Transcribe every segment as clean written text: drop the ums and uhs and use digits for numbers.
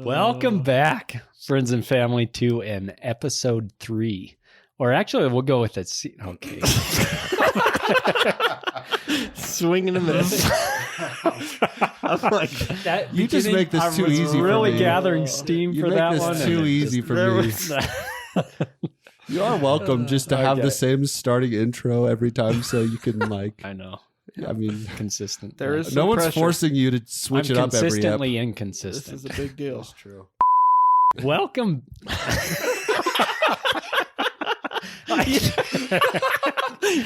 Welcome back, friends and family, to an episode 3. Or actually, we'll go with it. Okay. Swing and a miss. I'm like, that you just make this too easy for me. Really gathering steam for that one. Too easy for me. You are welcome just to have the same starting intro every time so you can I know. I mean, consistent. There is no one's pressure. Forcing you to switch it up every consistently inconsistent. This is a big deal. That's true. Welcome.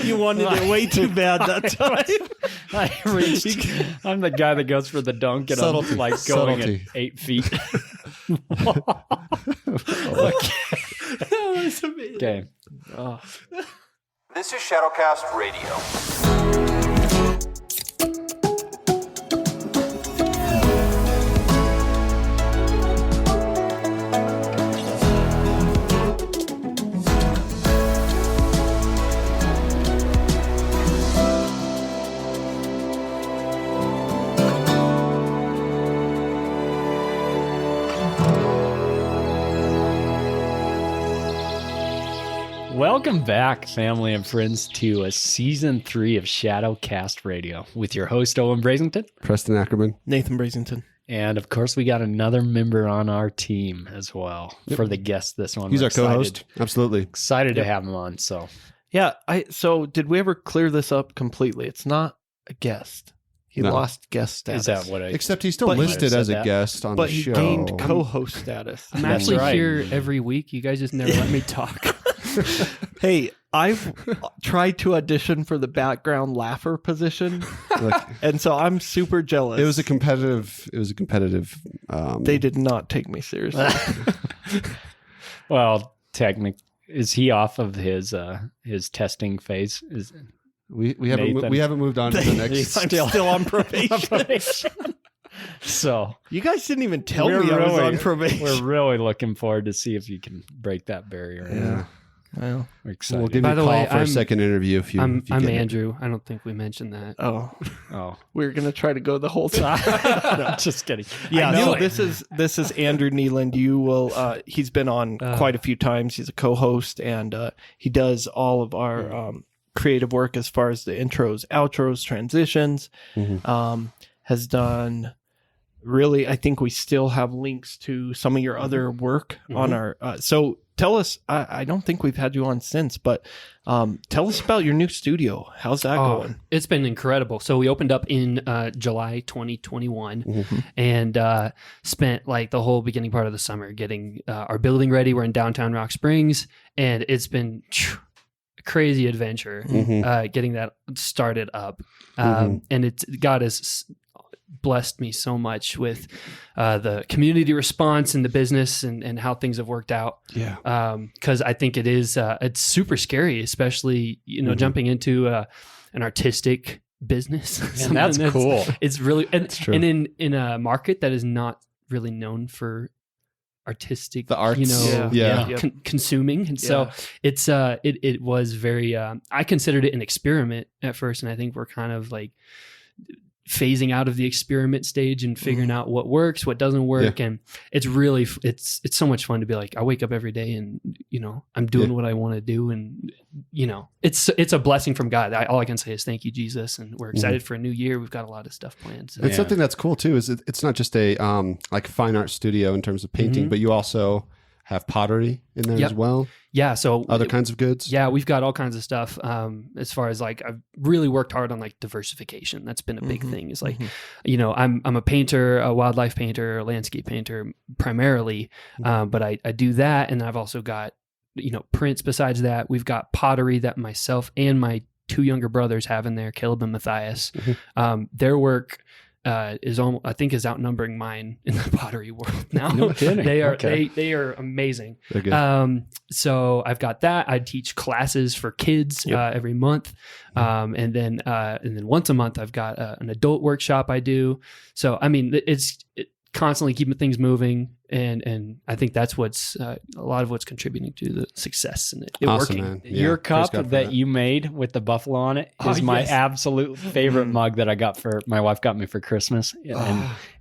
You wanted it way too bad that time. I'm the guy that goes for the dunk and Subtlety. I'm like going Subtlety. at 8 feet. Okay. Oh. This is Shadowcast Radio. Welcome back, family and friends, to a season 3 of Shadowcast Radio with your host, Owen Brazington. Preston Ackerman. Nathan Brazington. And of course, we got another member on our team as well for the guest this one. He's We're our co-host. Absolutely. Excited to have him on. So, Yeah, so did we ever clear this up completely? It's not a guest. He lost guest status. is that what I... Except he's still But he- listed as a that. guest on But the he show. gained co-host status. I'm That's actually right. here every week. You guys just never let me talk. Hey, I've tried to audition for the background laugher position, Look, and so I'm super jealous. it was a competitive. They did not take me seriously. Well, is he off of his testing phase? We Nathan. haven't moved on to the next. I'm still on probation. So You guys didn't even tell We're me I was really- on probation. we're really looking forward to see if you can break that barrier. Yeah. Well, We're excited. We'll give By you a the call way, for a second interview if you. I'm get it. Andrew. I don't think we mentioned that. oh, Oh, we're gonna try to go the whole time. no, just kidding. Yeah, I know so it. this is Andrew Nealand. You will he's been on quite a few times. He's a co-host and he does all of our creative work as far as the intros, outros, transitions. Mhm. Has done really, I think we still have links to some of your other work on our so tell us, I don't think we've had you on since, but tell us about your new studio. How's that going? It's been incredible. So we opened up in July 2021 and spent like the whole beginning part of the summer getting our building ready. We're in downtown Rock Springs, and it's been a crazy adventure getting that started up. And God has blessed me so much with the community response and the business and how things have worked out. Yeah. Because I think it's super scary, especially jumping into an artistic business. And that's cool. It's really and true. in a market that is not really known for artistic, The arts. Yeah. consuming, and so it's it was very. I considered it an experiment at first, and I think we're kind of like phasing out of the experiment stage and figuring out what works, what doesn't work. And it's really, it's so much fun to be like, I wake up every day and, I'm doing what I want to do. And, it's a blessing from God. All I can say is thank you, Jesus. And we're excited for a new year. We've got a lot of stuff planned. So. It's something that's cool too. Is it's not just a like fine art studio in terms of painting, but you also have pottery in there as well. Yeah. So Other kinds of goods. Yeah, we've got all kinds of stuff. As far as like, I've really worked hard on like diversification. That's been a big thing. It's like, I'm a painter, a wildlife painter, a landscape painter primarily. But I do that. And I've also got, prints besides that. We've got pottery that myself and my 2 younger brothers have in there, Caleb and Matthias. Their work is almost, I think, is outnumbering mine in the pottery world now. No kidding. They are Okay. they are amazing. They're good. So I've got that. I teach classes for kids every month, and then once a month I've got an adult workshop I do. So I mean, constantly keeping things moving. And I think that's what's a lot of what's contributing to the success and it Awesome, working. man. Yeah, Your praise cup God for that you made with the buffalo on it is my absolute favorite mug that I got for my wife got me for Christmas.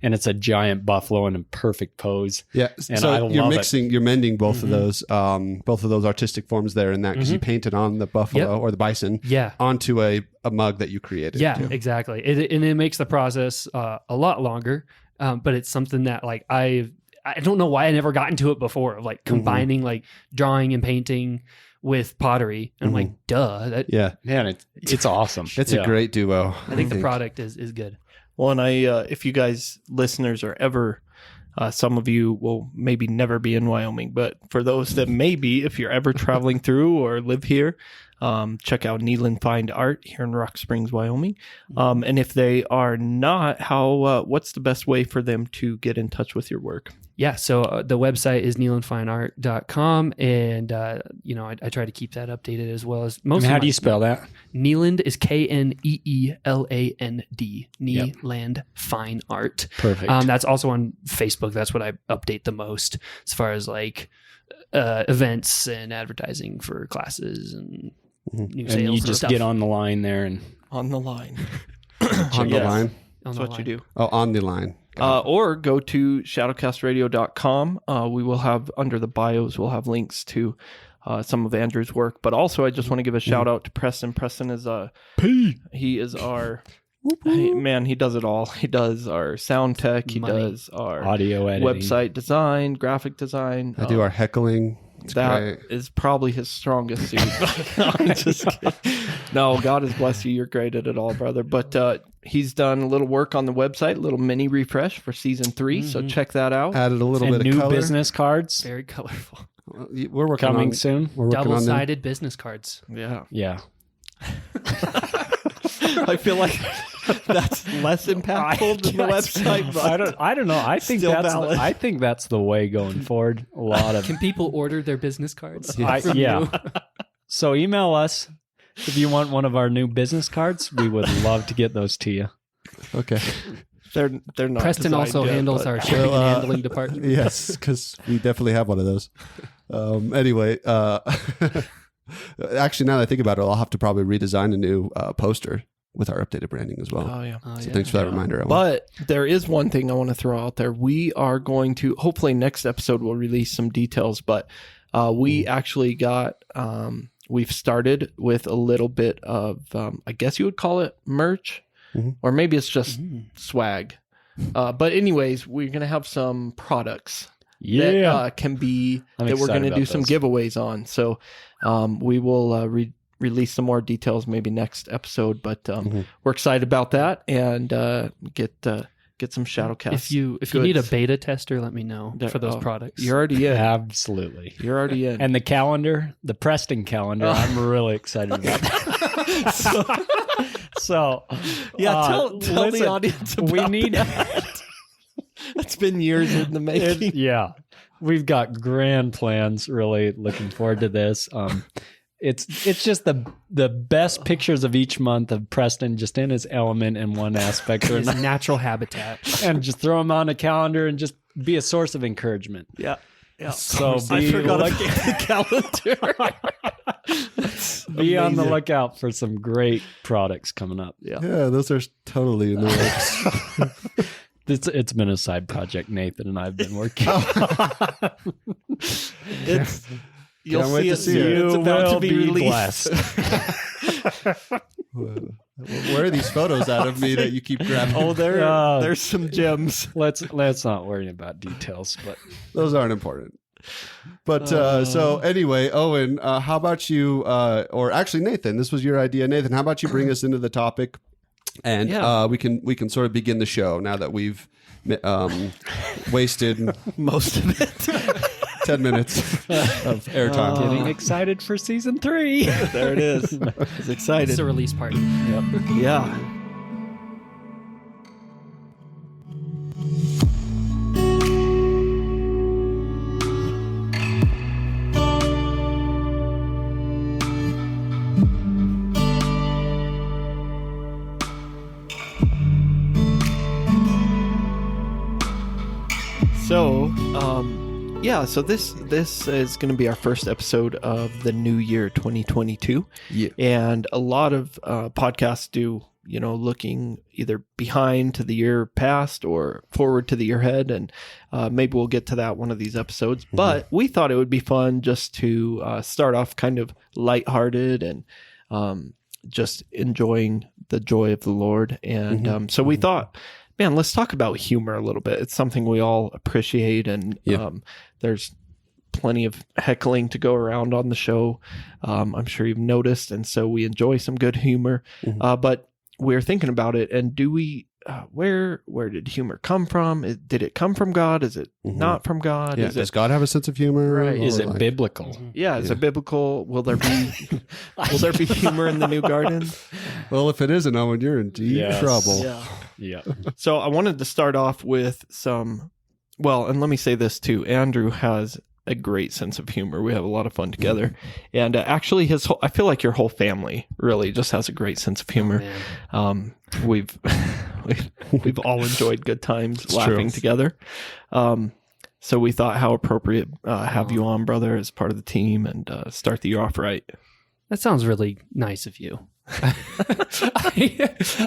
And it's a giant buffalo in a perfect pose. Yeah. And So I you're love mixing, you're mending both of those artistic forms there in that because you painted on the buffalo or the bison onto a mug that you created. Yeah, exactly. And it makes the process a lot longer. But it's something that like I don't know why I never got into it before of like combining like drawing and painting with pottery. And I'm like, duh. Man, it's awesome. It's a great duo. I think the product is good. Well, and if you guys listeners are ever, some of you will maybe never be in Wyoming, but for those that may be, if you're ever traveling through or live here, check out Neelan Fine Art here in Rock Springs, Wyoming. And if they are not, what's the best way for them to get in touch with your work? Yeah, so the website is neelandfineart.com, and I try to keep that updated as well as most. And how do you spell that? Neeland is Kneeland, Neeland Fine Art. Perfect. That's also on Facebook. That's what I update the most as far as like events and advertising for classes and new sales. And you just stuff. get on the line there and On the line. On the line? That's what you do. Oh, on the line. Or go to shadowcastradio.com. We will have, under the bios, we'll have links to some of Andrew's work. But also, I just want to give a shout out to Preston. Preston is he is our... man, he does it all. He does our sound tech. He does our audio editing, website design, graphic design. I do our heckling. It's that great. is probably his strongest suit. I'm just kidding. No, God has blessed you. You're great at it all, brother. But he's done a little work on the website, a little mini refresh for season 3. So check that out. Added a little and bit new of color. business cards Very colorful. We're working coming on soon. We're working on them. Double-sided business cards. Yeah. Yeah. I feel like that's less impactful than the website. But I don't know. I think Still that's valid. I think that's the way going forward. A lot of Can people order their business cards? yeah. So email us if you want one of our new business cards. We would love to get those to you. Okay. they're not. Preston designed also yet, handles but- our shipping and handling department. Yes, because we definitely have one of those. Anyway, actually, now that I think about it, I'll have to probably redesign a new poster with our updated branding as well. Oh yeah. So thanks for that reminder. Owen. But there is one thing I want to throw out there. We are going to, hopefully next episode we'll release some details, but we actually got, we've started with a little bit of, I guess you would call it merch, or maybe it's just swag. But anyways, we're going to have some products that can be, that we're going to do some giveaways on. So we will release some more details maybe next episode, but we're excited about that and get some Shadowcast. If you need a beta tester, let me know for those products. You're already in. Absolutely. You're already in. And the calendar, the Preston calendar, I'm really excited about that. So yeah, tell the audience about we need that. It's been years in the making. Yeah. We've got grand plans. Really looking forward to this. It's just the best pictures of each month of Preston just in his element in one aspect or His another. natural habitat. And just throw him on a calendar and just be a source of encouragement. Yeah. So I forgot lucky- about the calendar. Be on the lookout for some great products coming up. Yeah, those are totally in the works. It's been a side project Nathan and I've been working. You'll Can't wait see to it see soon. it. It's about will to be released. Where are these photos out of me that you keep grabbing? Oh, there's some gems. Let's not worry about details, but Those aren't important. But so anyway, Owen, how about you, or actually Nathan, this was your idea. Nathan, how about you bring us into the topic and we can sort of begin the show now that we've wasted Most of it. 10 minutes of airtime. getting excited for season 3. There it is. It's excited. It's a release party. Yeah. So, so this is going to be our first episode of the new year 2022. Yeah. And a lot of podcasts do, looking either behind to the year past or forward to the year ahead. And maybe we'll get to that one of these episodes. Mm-hmm. But we thought it would be fun just to start off kind of lighthearted and just enjoying the joy of the Lord. And so we thought, man, let's talk about humor a little bit. It's something we all appreciate, and there's plenty of heckling to go around on the show. I'm sure you've noticed, and so we enjoy some good humor. But we're thinking about it, and do we? Where did humor come from? Did it come from God? Is it not from God? Yeah. Does God have a sense of humor? Right. Is it biblical? Yeah, is it biblical? Will there be humor in the new garden? Well, if it isn't, Owen, you're in deep trouble. Yeah. So I wanted to start off with and let me say this too. Andrew has a great sense of humor. We have a lot of fun together. And actually I feel like your whole family really just has a great sense of humor. We've all enjoyed good times laughing together. So we thought how appropriate have you on, brother, as part of the team and start the year off right. That sounds really nice of you.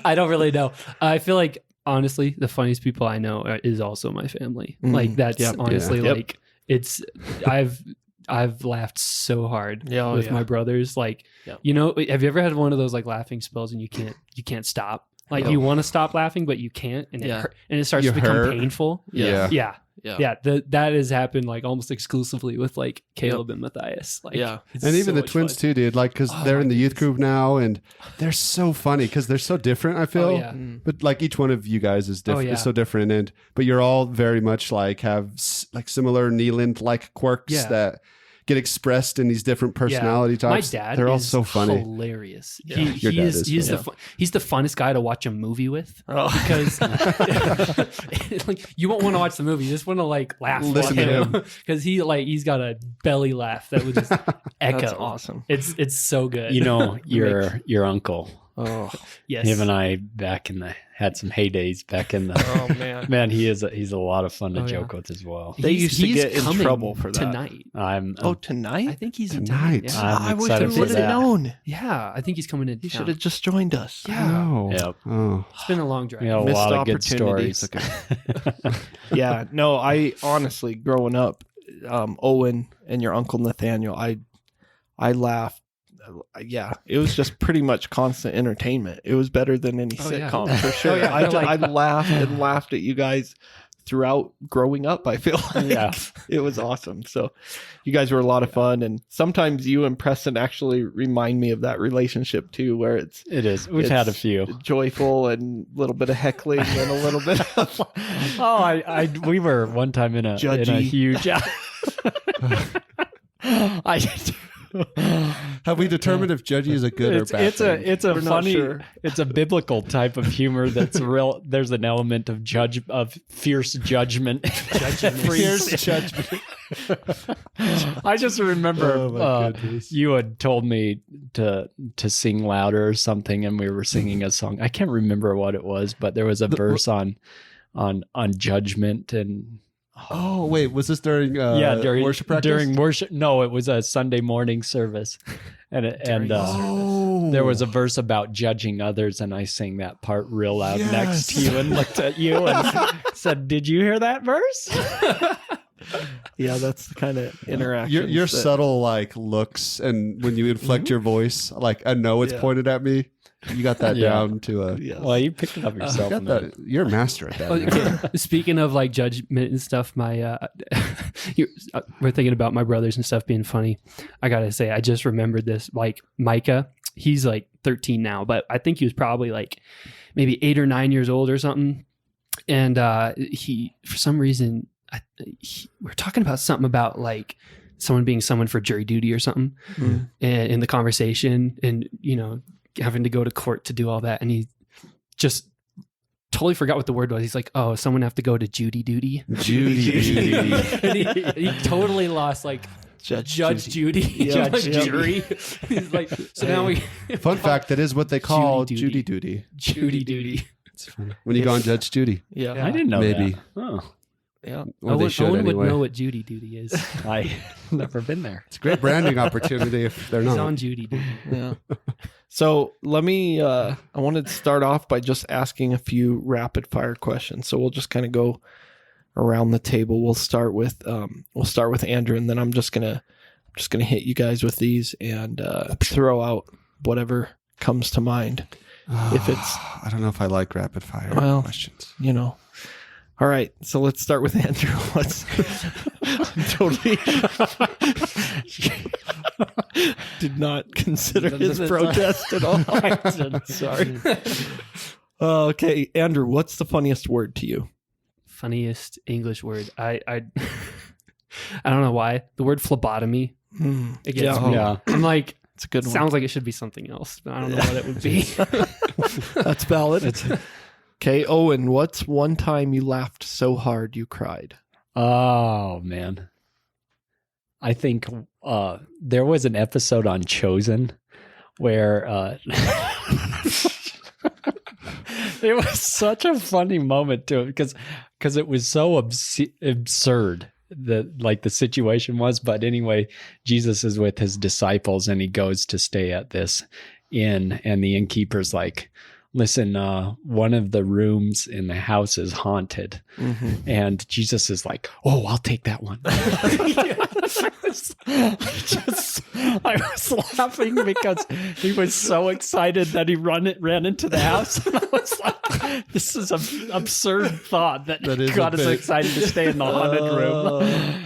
I don't really know. I feel like, honestly, the funniest people I know is also my family. Like that's honestly like it's. I've laughed so hard with my brothers. Like have you ever had one of those like laughing spells and you can't stop? Like you want to stop laughing but you can't, and it starts to become painful. Yeah. That has happened like almost exclusively with like Caleb and Matthias. Like, and even so the twins too, dude. Like, because they're in the youth group now, and they're so funny because they're so different. I feel, but like each one of you guys is different. Is so different, but you're all very much like have like similar Neeland like quirks that get expressed in these different personality types. My dad, they're all so funny, hilarious. He's the funnest guy to watch a movie with because like you won't want to watch the movie, you just want to like laugh, listen to him because he's got a belly laugh that would just echo. That's awesome. It's so good. Your uncle. Oh yes, him and I had some heydays back in the. Man, he's a lot of fun to joke with as well. They used to get in trouble for that tonight. Tonight? I think he's tonight. Yeah. I'm I excited wish I for would have that. known. Yeah, I think he's coming in. You should have just joined us. Yeah. Yep. It's been a long drive. We got a Missed lot of good opportunities. stories. Yeah, no, I honestly, growing up, Owen and your uncle Nathaniel, I laughed. Yeah, it was just pretty much constant entertainment. It was better than any sitcom for sure. I laughed at you guys throughout growing up. I feel like it was awesome. So you guys were a lot of fun, and sometimes you and Preston actually remind me of that relationship too, where it is. We've had a few joyful and a little bit of heckling and a little bit of we were one time in a huge. Have we determined if judgy is a good or bad thing? It's a funny, it's a biblical type of humor that's real. There's an element of fierce judgment. Fierce judgment. I just remember you had told me to sing louder or something, and we were singing a song. I can't remember what it was, but there was a verse on judgment and. Oh wait, was this during worship practice? During worship, no, it was a Sunday morning service, and there was a verse about judging others, and I sang that part real loud next to you and looked at you and said, "Did you hear that verse?" Yeah, that's the kind of interaction. Your subtle like looks, and when you inflect your voice, like I know it's pointed at me. You got that down to a. Yes. Well, you picked it up yourself. You're a master at that. Okay. Speaking of like judgment and stuff, we're thinking about my brothers and stuff being funny. I gotta say, I just remembered this. Like Micah, he's like 13 now, but I think he was probably like maybe 8 or 9 years old or something. And he, for some reason, we're talking about something about like someone being summoned for jury duty or something, in the conversation, and having to go to court to do all that, and he just totally forgot what the word was. He's like, "Oh, someone have to go to Judy duty." Judy. And he totally lost like Judge Judy, Judge Jury. He's like, so now we. Fun fact: that is what they call Judy duty. Judy duty. It's funny when you go on Judge Judy. Yeah, I didn't know maybe. That. Oh. Yeah. Or they should Owen would anyway. know what Judy duty is. I never been there. It's a great branding opportunity if they're He's not. on Judy duty. Yeah. So let me, I wanted to start off by just asking a few rapid fire questions. So we'll just kind of go around the table. We'll start with Andrew, and then I'm just gonna hit you guys with these and throw out whatever comes to mind. If it's, I don't know if I like rapid fire questions. you know. All right, so let's start with Andrew. Totally did not consider his protest at all. Sorry. Okay, Andrew, what's the funniest word to you? Funniest English word. I don't know why. The word phlebotomy. It gets me. Yeah. I'm like, It's a good one. sounds like it should be something else, but I don't know what it would be. That's valid. Okay, Owen, what's one time you laughed so hard you cried? Oh man, I think there was an episode on Chosen where it was such a funny moment to it because it was so absurd the situation was. But anyway, Jesus is with his disciples and he goes to stay at this inn, and the innkeeper's like, listen, one of the rooms in the house is haunted. Mm-hmm. And Jesus is like, oh, I'll take that one. I was laughing because he was so excited that he ran into the house. And I was like, this is an absurd thought that got us excited to stay in the haunted room.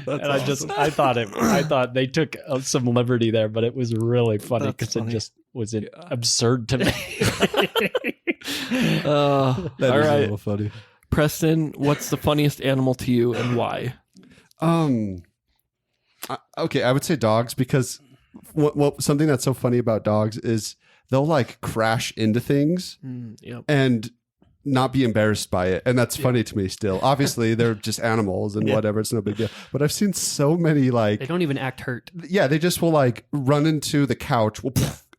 And awesome. I thought they took some liberty there, but it was really funny because it just was absurd to me. That is a little funny. Preston, what's the funniest animal to you and why? Okay, I would say dogs, because what something that's so funny about dogs is they'll like crash into things and not be embarrassed by it, and that's funny to me still. Obviously, they're just animals and whatever; it's no big deal. But I've seen so many like They don't even act hurt. yeah, they just will like run into the couch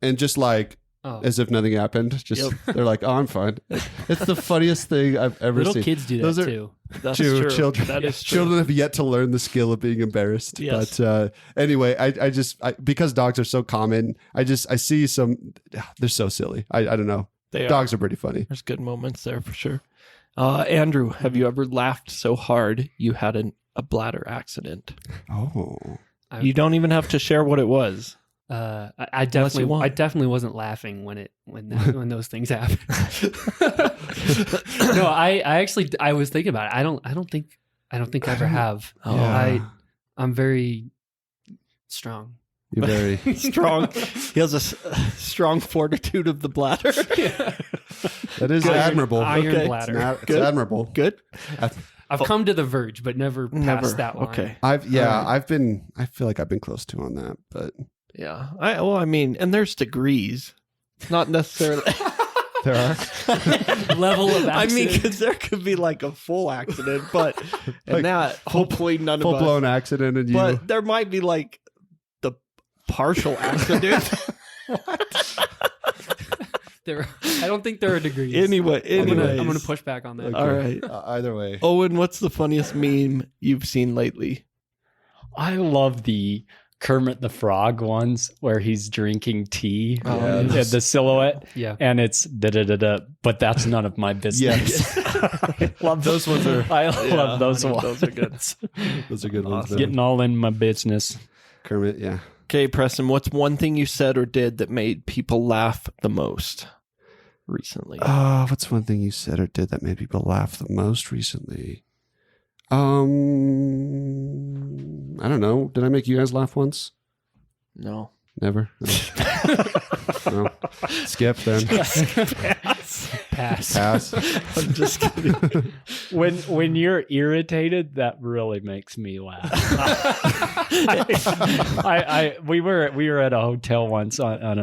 and just like. As if nothing happened. Just they're like, oh, I'm fine. It's the funniest thing I've ever seen. Little kids do that Those are too. That's true. true. Children, That is true. children have yet to learn the skill of being embarrassed. Yes. But anyway, I just because dogs are so common, I see some. They're so silly. I don't know. Dogs are pretty funny. There's good moments there for sure. Andrew, have you ever laughed so hard you had a bladder accident? Oh, You don't even have to share what it was. I definitely wasn't laughing when those things happen. No, I was thinking about it. I don't think I ever have. I'm very strong. you're very Strong. He has a strong fortitude of the bladder. that is admirable. Iron bladder. It's admirable. Good. I've come to the verge, but never past that line. Okay. I feel like I've been close to on that, but Yeah. And there's degrees. Not necessarily. there are. Level of accident. I mean, because there could be like a full accident, but and that hopefully none of us. Full blown accident, and you. But there might be like the partial accident. I don't think there are degrees. Anyway, I'm gonna push back on that. Okay. All right. Either way. Owen, what's the funniest meme you've seen lately? I love the Kermit the Frog ones where he's drinking tea and the silhouette. Yeah. And it's da-da-da-da, but that's none of my business. Yes. I love Those ones are. I love those ones. Those are good. Those are good ones. man. Getting all in my business. Kermit, yeah. Okay, Preston, what's one thing you said or did that made people laugh the most recently? What's one thing you said or did that made people laugh the most recently? I don't know. Did I make you guys laugh once? No. Never. No. Skip then. Pass. I'm just kidding. When you're irritated, that really makes me laugh. We were at a hotel once on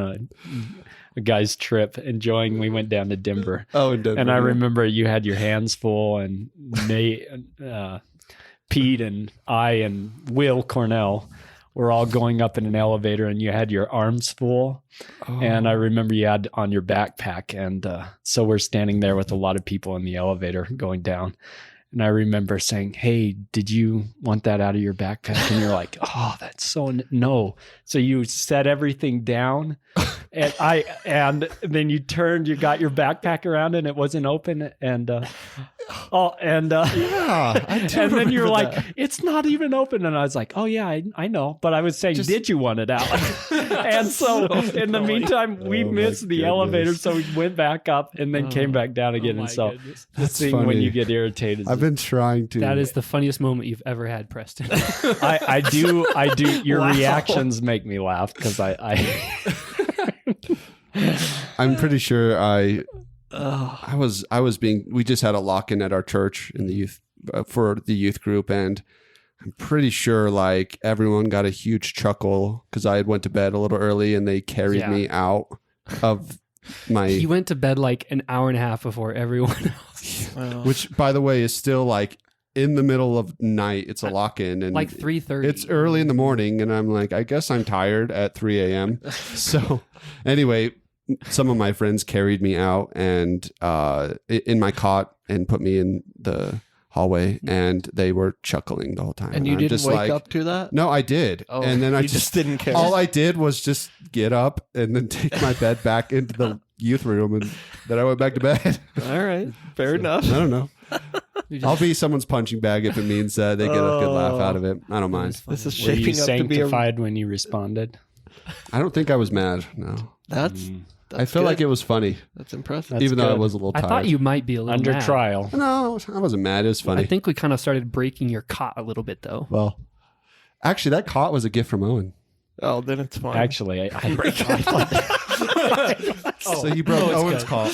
a guy's trip enjoying. We went down to Denver. Oh, in Denver. And I remember you had your hands full, and Nate, Pete, and I, and Will Cornell were all going up in an elevator, and you had your arms full. Oh. And I remember you had on your backpack, and so we're standing there with a lot of people in the elevator going down. And I remember saying, "Hey, did you want that out of your backpack?" And you're like, "Oh, that's so no." So you set everything down, and then you turned, you got your backpack around, and it wasn't open, and yeah, and then you're like, "It's not even open," and I was like, "Oh yeah, I know," but I was saying, "Did you want it out?" And so in the meantime, we missed the elevator, so we went back up and then came back down again. And so the thing when you get irritated, I've been trying to. That is the funniest moment you've ever had, Preston. I do. Your reactions make me laugh because I'm pretty sure I was being. We just had a lock-in at our church in the youth for the youth group, and I'm pretty sure like everyone got a huge chuckle because I had went to bed a little early and they carried me out of my. He went to bed like an hour and a half before everyone else. Which, by the way, is still like in the middle of night. It's a lock-in and like 3:30. It's early in the morning, and I'm like, I guess I'm tired at 3 a.m. So anyway, some of my friends carried me out and in my cot and put me in the hallway, and they were chuckling the whole time. And you didn't just wake up to that? No, I did. Oh, and then I just didn't care. All I did was just get up and then take my bed back into the youth room, and then I went back to bed. All right, fair enough. I don't know. I'll be someone's punching bag if it means they get a good laugh out of it. I don't mind. This is Were you shaping up to be sanctified when you responded? I don't think I was mad. No, That's I feel good. like it was funny, That's impressive. even though I good. was a little I tired. thought you might be a little Under mad. trial. No, I wasn't mad. It was funny. I think we kind of started breaking your cot a little bit, though. Well, actually, that cot was a gift from Owen. Oh, then it's fine. Actually, So you broke Owen's cot.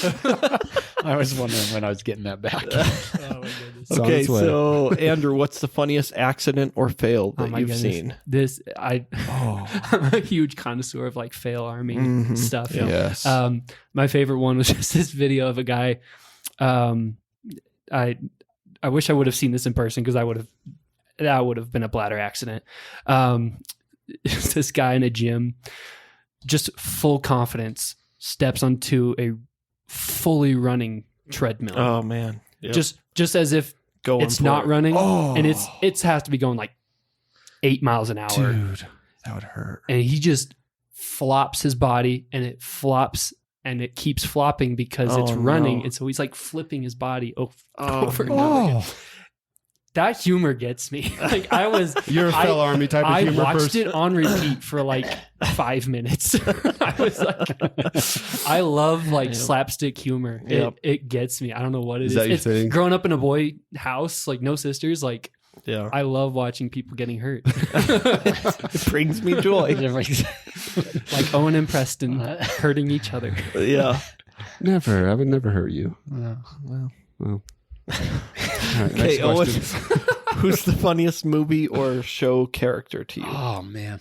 I was wondering when I was getting that back. It's on Okay, its way. so Andrew, what's the funniest accident or fail that you've seen? I'm a huge connoisseur of like fail army stuff. Yes. My favorite one was just this video of a guy. I wish I would have seen this in person because that would have been a bladder accident. It's this guy in a gym, just full confidence, steps onto a fully running treadmill. Oh man, Yep. Just as if Going it's for not it. running, Oh. and it has to be going like 8 miles an hour. Dude, that would hurt. And he just flops his body, and it flops, and it keeps flopping because it's Oh, running, no. and so he's like flipping his body over and over Oh, again. That humor gets me. Like you're a Fell Army type of I humor watched person. it on repeat for like 5 minutes. I was like, I love like slapstick humor. Yep. It gets me. I don't know what it is. Is that your It's thing? growing up in a boy house, like no sisters. Like Yeah, I love watching people getting hurt. it brings me joy. Like Owen and Preston hurting each other. Yeah. Never. I would never hurt you. Well. Well. All right, Okay, next Owen, question. who's the funniest movie or show character to you? Oh man.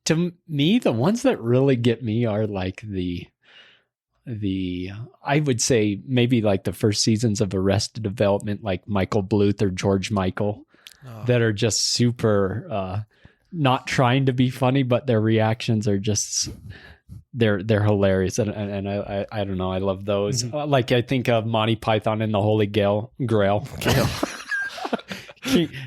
To me, the ones that really get me are like the I would say maybe like the first seasons of Arrested Development, like Michael Bluth or George Michael, that are just super not trying to be funny, but their reactions are just they're hilarious, and I don't know, I love those. Like I think of Monty Python and the Holy Grail.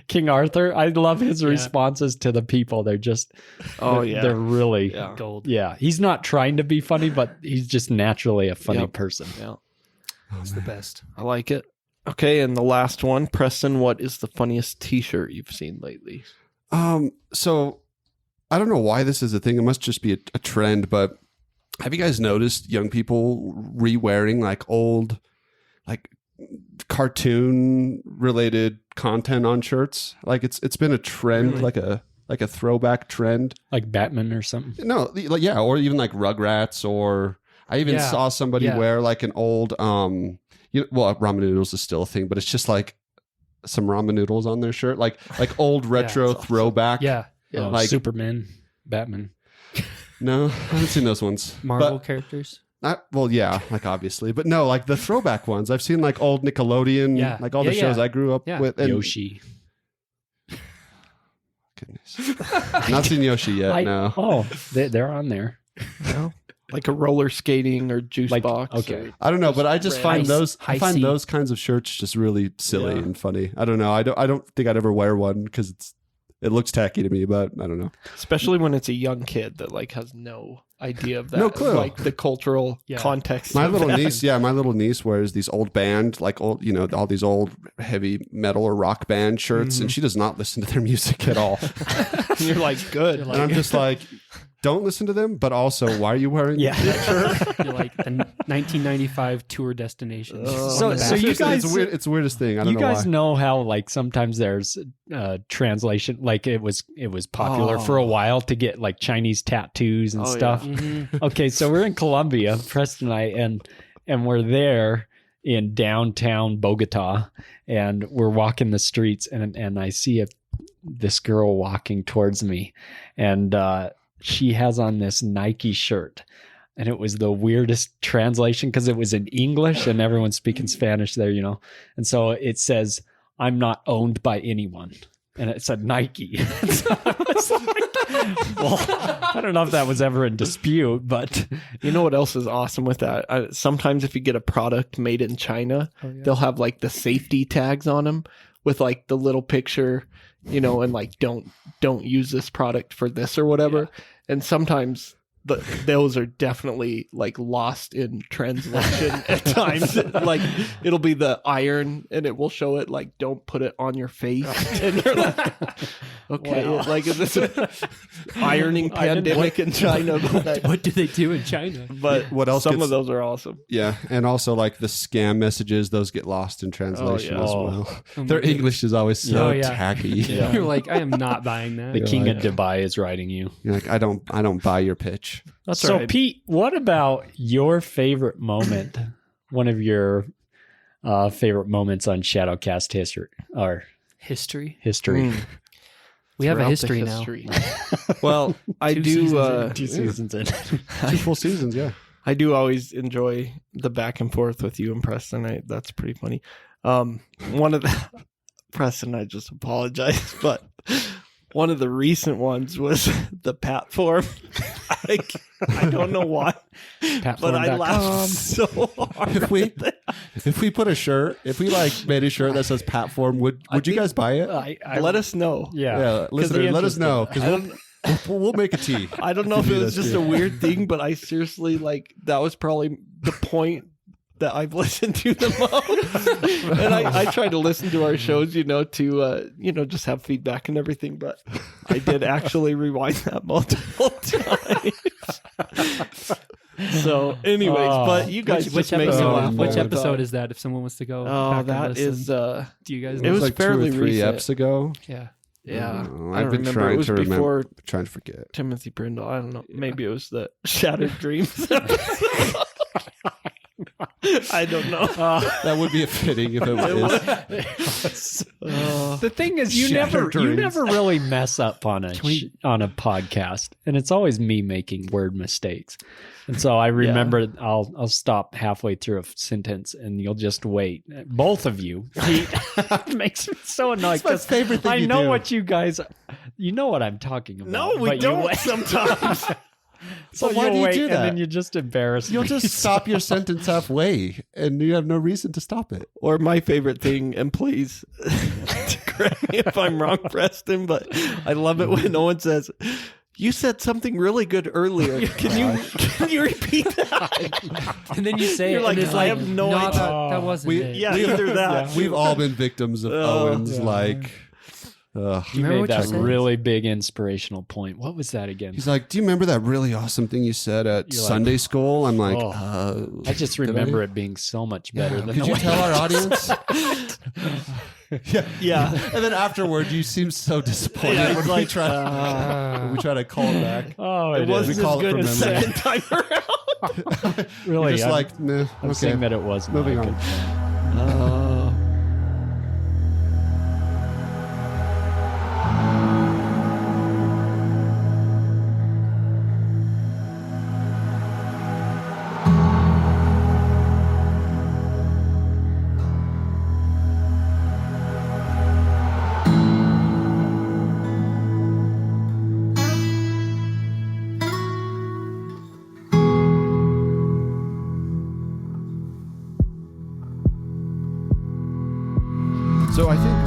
King Arthur, I love his responses to the people. They're just they're really Gold. Yeah, he's not trying to be funny, but he's just naturally a funny person. Yeah, It's the best. I like it. Okay, and the last one, Preston, what is the funniest T-shirt you've seen lately? So I don't know why this is a thing. It must just be a trend, but have you guys noticed young people re-wearing like old, like cartoon related content on shirts? Like it's been a trend, Really? like a throwback trend. Like Batman or something. No, like yeah, or even like Rugrats, or I even saw somebody wear like an old ramen noodles is still a thing, but it's just like some ramen noodles on their shirt, like old retro throwback. Yeah. Oh, like Superman, Batman. No, I haven't seen those ones. Marvel But characters. yeah, like obviously, but no, like the throwback ones. I've seen like old Nickelodeon, like all the shows I grew up with. And Yoshi. Goodness, not seen Yoshi yet. No. Oh, they're on there. No. like a roller skating or juice box. Okay. I don't know, but I just find those high C. kinds of shirts just really silly and funny. I don't know. I don't think I'd ever wear one because it looks tacky to me, but I don't know. Especially when it's a young kid that like has no idea of that. No clue. Like the cultural context. My of little that. my little niece wears these old band, like old, all these old heavy metal or rock band shirts, and she does not listen to their music at all. You're like, good. And I'm just like, don't listen to them, but also, why are you wearing that shirt? You're like the 1995 tour destinations. So you guys, it's the weirdest thing. I don't know you guys why. know how like sometimes there's translation, like it was popular for a while to get like Chinese tattoos and stuff. Okay, so we're in Colombia, Preston and I, and we're there in downtown Bogota, and we're walking the streets, and I see this girl walking towards me, and she has on this Nike shirt, and it was the weirdest translation because it was in English and everyone's speaking Spanish there, and so it says, "I'm not owned by anyone," and it said Nike. So I was like, well, I don't know if that was ever in dispute, but You know what else is awesome with that? Sometimes if you get a product made in China, they'll have like the safety tags on them with like the little picture, and like don't use this product for this or whatever. Yeah. And sometimes those are definitely like lost in translation at times. Like it'll be the iron and it will show it like, don't put it on your face. And you're like, okay, wow. Like is this an ironing pandemic in China? What do they do in China? But what else? Some of those are awesome. Yeah, and also like the scam messages, those get lost in translation as well. Their English is always so tacky. Yeah. You're like, I am not buying that. The king of Dubai is writing you. You're like, I don't buy your pitch. That's so right. Pete, what about your favorite moment? One of your favorite moments on Shadowcast history or history? We have a history now. Well, I do 2 seasons in. 2 full seasons, yeah. I do always enjoy the back and forth with you and Preston. That's pretty funny. One of the Preston, I just apologize, but one of the recent ones was the Pat form. I don't know why, but I laughed so hard. If we put a shirt, if we like made a shirt that says Pat form, would you guys buy it? Let us know. Yeah, listeners, let us know because we'll make a tee. I don't know if it was just a weird thing, but I seriously that was probably the point that I've listened to the most. And I try to listen to our shows, to just have feedback and everything, but I did actually rewind that multiple times. So anyways, but you guys which make me laugh. episode? Which episode is that? If someone wants to go, back that and is. do you guys know? It was like fairly 2 or 3 recent. eps ago. Yeah. Yeah, I've been trying to remember. Trying to forget. Timothy Brindle. I don't know. Maybe it was the Shattered Dreams. I don't know. That would be fitting if it was. The thing is, you never really mess up on a podcast, and it's always me making word mistakes. And so I remember I'll stop halfway through a sentence, and you'll just wait. Both of you, it makes me so annoyed. It's my favorite thing. I know what you guys, you know what I'm talking about. No, we don't sometimes. So why do you do that? And then you just embarrass me. You'll just stop your sentence halfway, and you have no reason to stop it. Or my favorite thing, and please correct me if I'm wrong, Preston, but I love it when no one says, "You said something really good earlier. Can you repeat that?" And then you say You're it, like, and it's I have no idea. That wasn't it. Yeah, either that. We've all been victims of Owen's You remember made what you that said? really big inspirational point. What was that again? He's like, "Do you remember that really awesome thing you said at Sunday school?" I'm like, I just remember it being so much better than could the you way tell our audience? Yeah. And then afterward, you seem so disappointed when we try to call it back. Oh, It wasn't as good as second time around. really You're just like, nah, I'm okay. saying that it was Moving not on. good.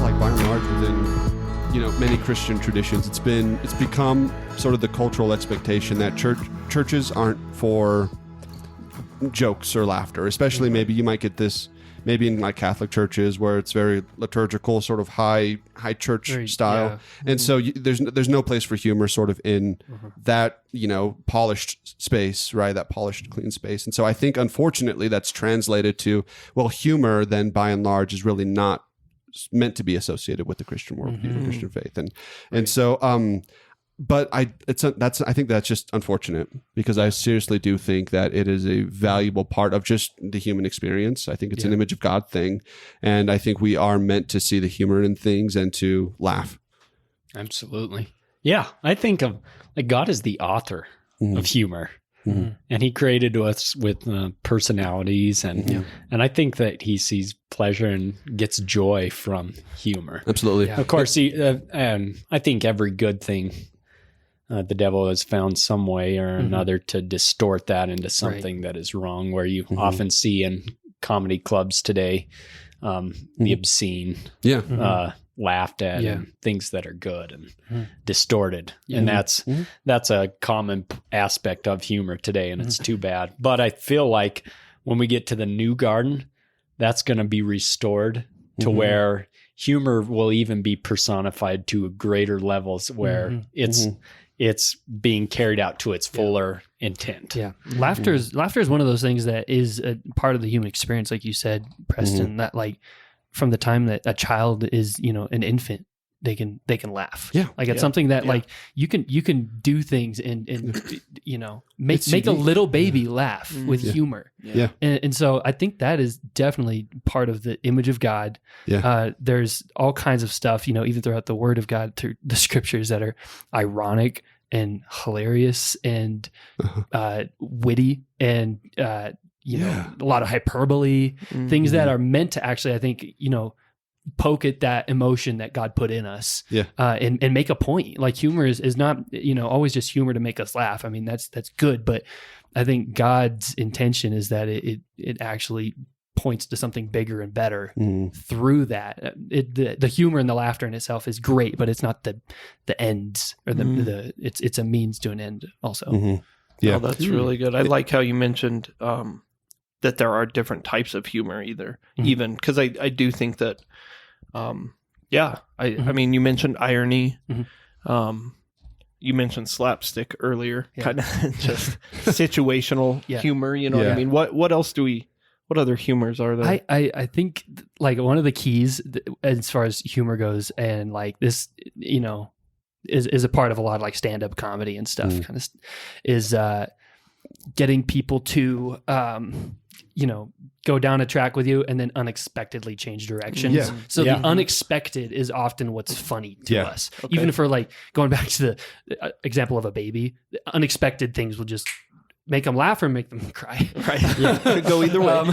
like by and large within many Christian traditions, it's become sort of the cultural expectation that churches aren't for jokes or laughter, especially maybe you might get this maybe in like Catholic churches where it's very liturgical, sort of high church style. Yeah. And so there's no place for humor sort of in that, polished space, right? That polished, clean space. And so I think unfortunately that's translated to, well, humor then by and large is really not meant to be associated with the Christian worldview, the Christian faith, and so but I think that's just unfortunate, because I seriously do think that it is a valuable part of just the human experience. I think it's an image of God thing, and I think we are meant to see the humor in things and to laugh. Absolutely, yeah. I think of like God is the author of humor. And he created us with personalities, and I think that he sees pleasure and gets joy from humor. Absolutely. Yeah. Of course, I think every good thing, the devil has found some way or another to distort that into something that is wrong, where you often see in comedy clubs today the obscene. Laughed at and things that are good and distorted. And that's a common aspect of humor today, and it's too bad. But I feel like when we get to the new garden, that's going to be restored to where humor will even be personified to greater levels, where it's being carried out to its fuller intent. Yeah. Laughter is one of those things that is a part of the human experience, like you said, Preston, that like from the time that a child is, an infant, they can laugh. Yeah. Like it's something that like you can do things and make a little baby laugh with humor. Yeah. And so I think that is definitely part of the image of God. Yeah. There's all kinds of stuff, even throughout the Word of God, through the scriptures, that are ironic and hilarious and witty and a lot of hyperbole, things that are meant to actually, I think, poke at that emotion that God put in us, and make a point. Like humor is not, always just humor to make us laugh. I mean, that's good, but I think God's intention is that it actually points to something bigger and better through that. The humor and the laughter in itself is great, but it's not the ends or it's a means to an end also. Yeah, oh, that's really good. I like how you mentioned that there are different types of humor, even because I do think that, I mean, you mentioned irony, you mentioned slapstick earlier, kind of just situational humor. What I mean? What else what other humors are there? I think like one of the keys as far as humor goes, and like this, is a part of a lot of like stand-up comedy and stuff, kind of is getting people to go down a track with you and then unexpectedly change directions. So the unexpected is often what's funny to us. Okay. Even for like going back to the example of a baby, unexpected things will just make them laugh or make them cry. Right. Could go either way.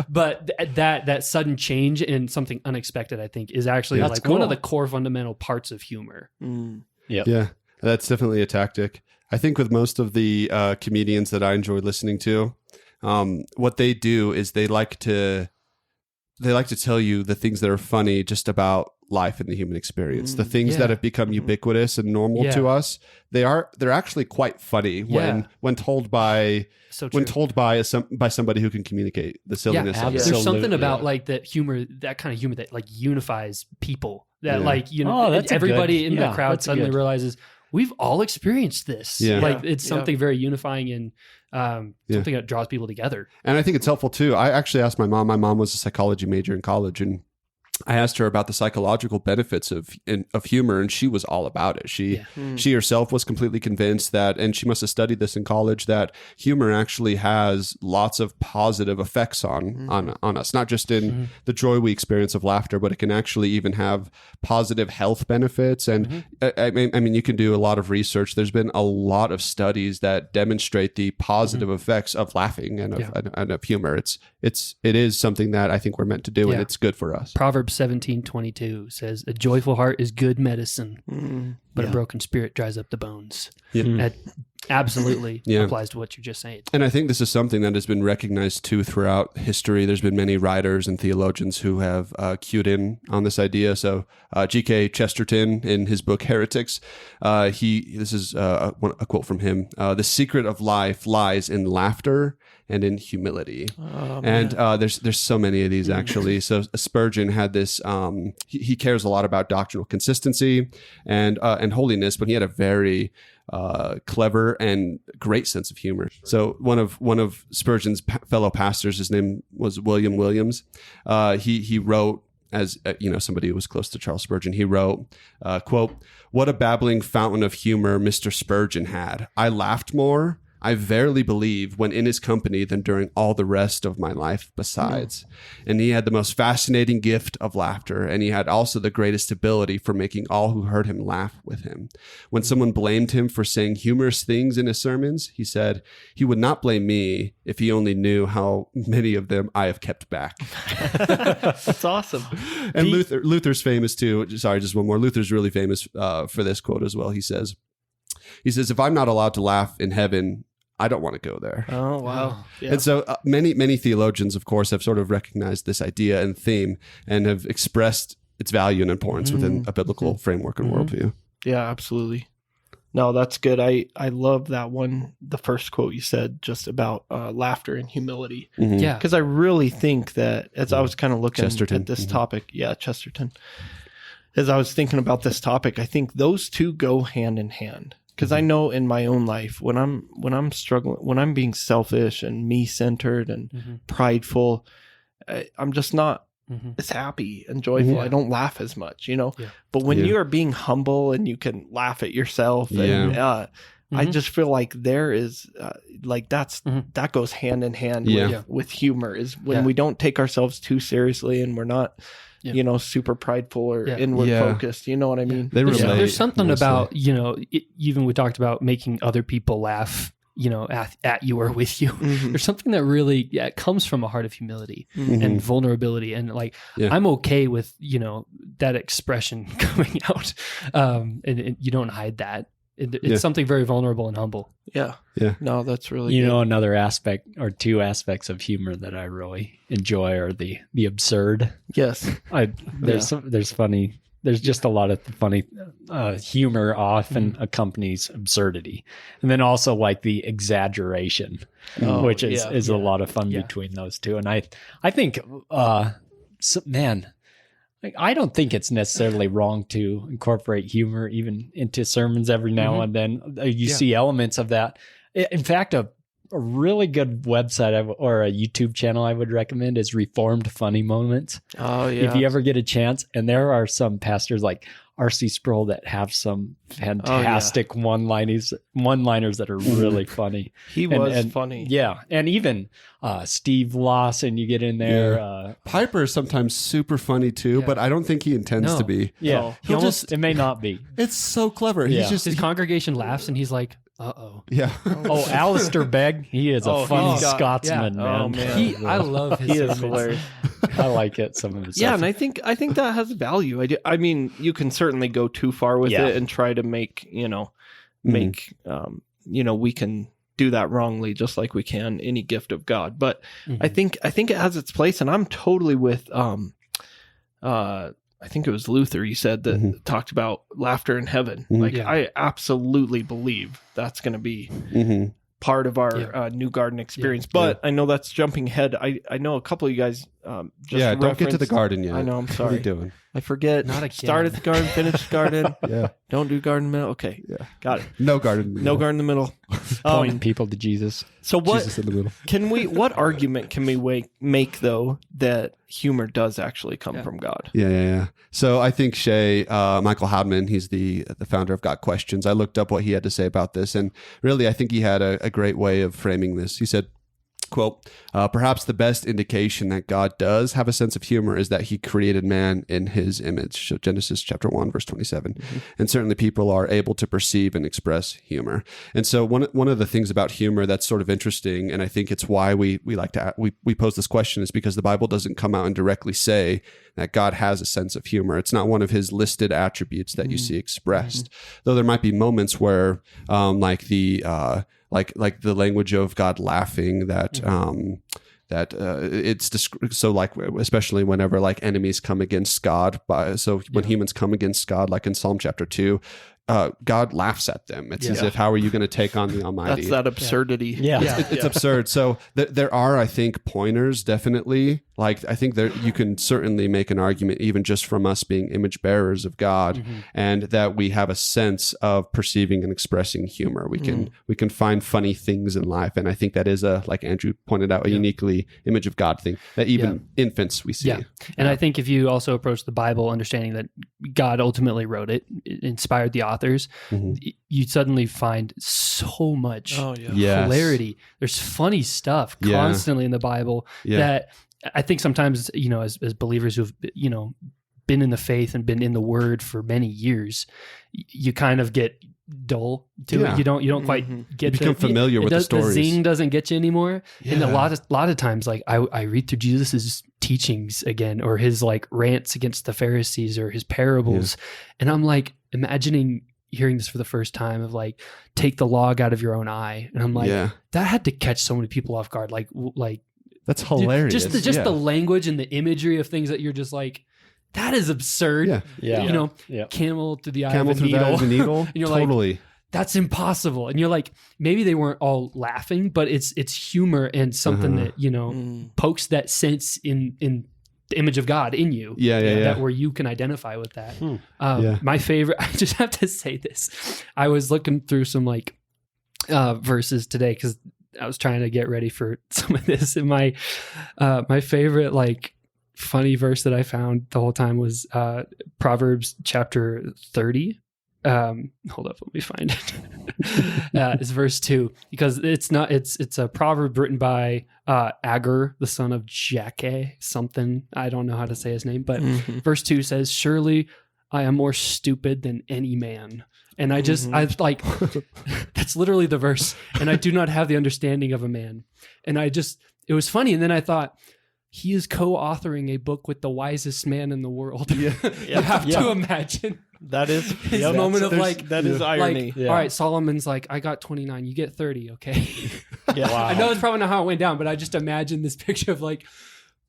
But that sudden change in something unexpected, I think, is actually like one of the core fundamental parts of humor. Yeah, that's definitely a tactic. I think with most of the comedians that I enjoy listening to, what they do is they like to tell you the things that are funny just about life and the human experience. The things that have become ubiquitous and normal to us, they're actually quite funny when told by somebody who can communicate the silliness of it. There's something about like that humor, that kind of humor that like unifies people. That like everybody in the crowd suddenly realizes we've all experienced this. Like it's something very unifying and something that draws people together. And I think it's helpful too. I actually asked my mom. My mom was a psychology major in college, and I asked her about the psychological benefits of humor, and she was all about it. She herself was completely convinced that, and she must have studied this in college, that humor actually has lots of positive effects on us, not just in the joy we experience of laughter, but it can actually even have positive health benefits. And I mean, you can do a lot of research. There's been a lot of studies that demonstrate the positive effects of laughing and of humor. It is something that I think we're meant to do, and it's good for us. Proverbs Proverbs 17:22 says, "A joyful heart is good medicine, but a broken spirit dries up the bones." That absolutely applies to what you're just saying. And I think this is something that has been recognized too throughout history. There's been many writers and theologians who have cued in on this idea. So G.K. Chesterton, in his book Heretics, this is a quote from him: "The secret of life lies in laughter and in humility." And there's so many of these actually. So Spurgeon had this. He cares a lot about doctrinal consistency and holiness, but he had a very clever and great sense of humor. So one of Spurgeon's fellow pastors, his name was William Williams. He wrote, as somebody who was close to Charles Spurgeon, he wrote, quote, "What a babbling fountain of humor Mr. Spurgeon had. I laughed more, I verily believe, when in his company than during all the rest of my life besides." And he had the most fascinating gift of laughter, and he had also the greatest ability for making all who heard him laugh with him. When someone blamed him for saying humorous things in his sermons, he said, "He would not blame me if he only knew how many of them I have kept back." That's awesome. And Luther's famous too. Sorry, just one more. Luther's really famous for this quote as well. He says, "If I'm not allowed to laugh in heaven, I don't want to go there." Oh, wow. Yeah. And so many theologians, of course, have sort of recognized this idea and theme and have expressed its value and importance within a biblical framework and worldview. Yeah, absolutely. No, that's good. I love that one, the first quote you said, just about laughter and humility. Yeah. Because I really think that, as I was kind of looking Chesterton. at this topic, Chesterton, as I was thinking about this topic, I think those two go hand in hand. Because I know in my own life, when I'm struggling, when I'm being selfish and me-centered and prideful, I'm just not as happy and joyful. I don't laugh as much, Yeah. But when you are being humble and you can laugh at yourself, and I just feel like there is that goes hand in hand with humor. Is when we don't take ourselves too seriously and we're not. Super prideful or inward focused. You know what I mean? There's something about, even we talked about making other people laugh, at you or with you. There's something that really comes from a heart of humility and vulnerability. And I'm okay with, that expression coming out. And you don't hide that. It's something very vulnerable and humble. Yeah. No, that's really good. know, another aspect or two aspects of humor that I really enjoy are the absurd. Yes. There's just a lot of funny humor often accompanies absurdity. And then also like the exaggeration, which is a lot of fun between those two. And I think, I don't think it's necessarily wrong to incorporate humor even into sermons every now and then. You see elements of that. In fact, a really good website or a YouTube channel I would recommend is Reformed Funny Moments. Oh, yeah. If you ever get a chance. And there are some pastors like R.C. Sproul that have some fantastic one-liners that are really funny. He was funny. Yeah. And even Steve Lawson, you get in there. Yeah. Piper is sometimes super funny too, but I don't think he intends to be. Yeah. It may not be. It's so clever. Yeah. He's just, his congregation laughs and he's like, uh-oh. Yeah. Alistair Begg, he is a funny Scotsman, man. Oh, man. I love his He is hilarious. I like it. Some of his stuff. And I think that has value. I mean, you can certainly go too far with it and try to make, we can do that wrongly just like we can any gift of God. But I think it has its place, and I'm totally with I think it was Luther, you said, that talked about laughter in heaven. I absolutely believe that's going to be part of our New Garden experience. But I know that's jumping ahead. I know a couple of you guys just don't get to the garden yet. I know, I'm sorry. What are you doing? I forget. Not again. Start at the garden, finish the garden. Don't do garden in the middle. Okay. Yeah. Got it. No garden in the middle. No garden in the middle. Pointing people to Jesus. So what Jesus in the middle. What argument can we make though that humor does actually come from God? Yeah. So I think Michael Howdeman, he's the founder of Got Questions. I looked up what he had to say about this, and really I think he had a great way of framing this. He said, quote, perhaps the best indication that God does have a sense of humor is that he created man in his image. So Genesis chapter 1, verse 27. And certainly people are able to perceive and express humor. And so one of the things about humor that's sort of interesting, and I think it's why we like to, we pose this question, is because the Bible doesn't come out and directly say that God has a sense of humor. It's not one of his listed attributes that you see expressed, though there might be moments where like the language of God laughing, that it's so like, especially whenever like enemies come against God, when humans come against God, like in Psalm chapter 2, God laughs at them. It's as if, how are you going to take on the Almighty? That's that absurdity. It's absurd. So there are, I think, pointers, definitely. Like, I think you can certainly make an argument, even just from us being image bearers of God, and that we have a sense of perceiving and expressing humor. We can find funny things in life, and I think that is like Andrew pointed out, a uniquely image of God thing that even infants we see. And I think if you also approach the Bible understanding that God ultimately wrote it inspired the authors, you suddenly find so much hilarity. There's funny stuff constantly in the Bible that I think sometimes, as believers who've, been in the faith and been in the Word for many years, you kind of get dull to it. You don't quite get. You become familiar with the stories. The zing doesn't get you anymore. And a lot of times, like I read through Jesus's teachings again, or his like rants against the Pharisees, or his parables, and I'm like imagining hearing this for the first time of like, take the log out of your own eye, and I'm like, that had to catch so many people off guard. Like that's hilarious. Just the language and the imagery of things that you're just like, that is absurd. Camel through the eye of a needle. And you're totally like, that's impossible. And you're like, maybe they weren't all laughing, but it's humor and something that, pokes that sense in the image of God in you. That where you can identify with that. My favorite, I just have to say this. I was looking through some like verses today because I was trying to get ready for some of this, and my favorite like funny verse that I found the whole time was Proverbs chapter 30. Hold up, let me find it. It's verse 2, because it's a proverb written by Agur, the son of Jakeh, something. I don't know how to say his name, but verse 2 says, "Surely I am more stupid than any man." And I like, that's literally the verse. And I do not have the understanding of a man. And it was funny. And then I thought, he is co-authoring a book with the wisest man in the world. You have to imagine. That is his moment of like, that is irony. Like, all right, Solomon's like, I got 29, you get 30, okay? I know that's probably not how it went down, but I just imagine this picture of like,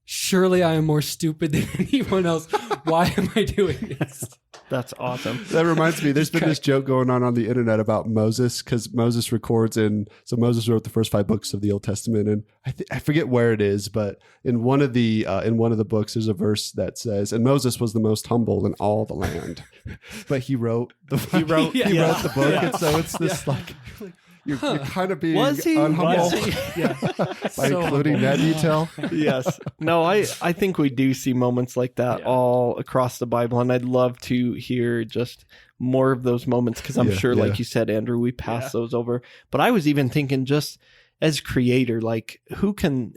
surely I am more stupid than anyone else. Why am I doing this? That's awesome. That reminds me, there's been this joke going on the internet about Moses, because Moses records so Moses wrote the first 5 books of the Old Testament, and I forget where it is, but in one of the books, there's a verse that says, "And Moses was the most humble in all the land," but he wrote the book, and so it's this like. You're kind of being unhumble by including that detail. Yes. No, I think we do see moments like that all across the Bible, and I'd love to hear just more of those moments, because I'm sure, like you said, Andrew, we pass those over. But I was even thinking, just as creator, like who can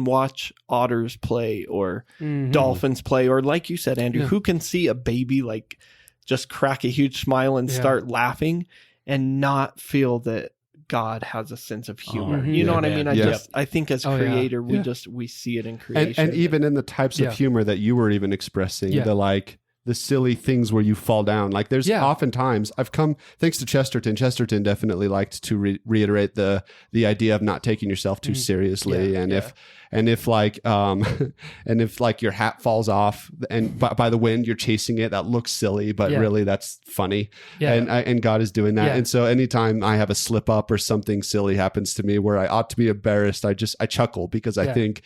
watch otters play or dolphins play, or like you said, Andrew, who can see a baby like just crack a huge smile and start laughing and not feel that God has a sense of humor. You know what I mean? I think as creator, we see it in creation. And even in the types of humor that you were even expressing, the silly things where you fall down. Like there's oftentimes I've come, thanks to Chesterton. Chesterton definitely liked to reiterate the idea of not taking yourself too seriously. And if your hat falls off and by the wind, you're chasing it, that looks silly, but really that's funny. And God is doing that. And so anytime I have a slip up or something silly happens to me where I ought to be embarrassed, I chuckle, because I think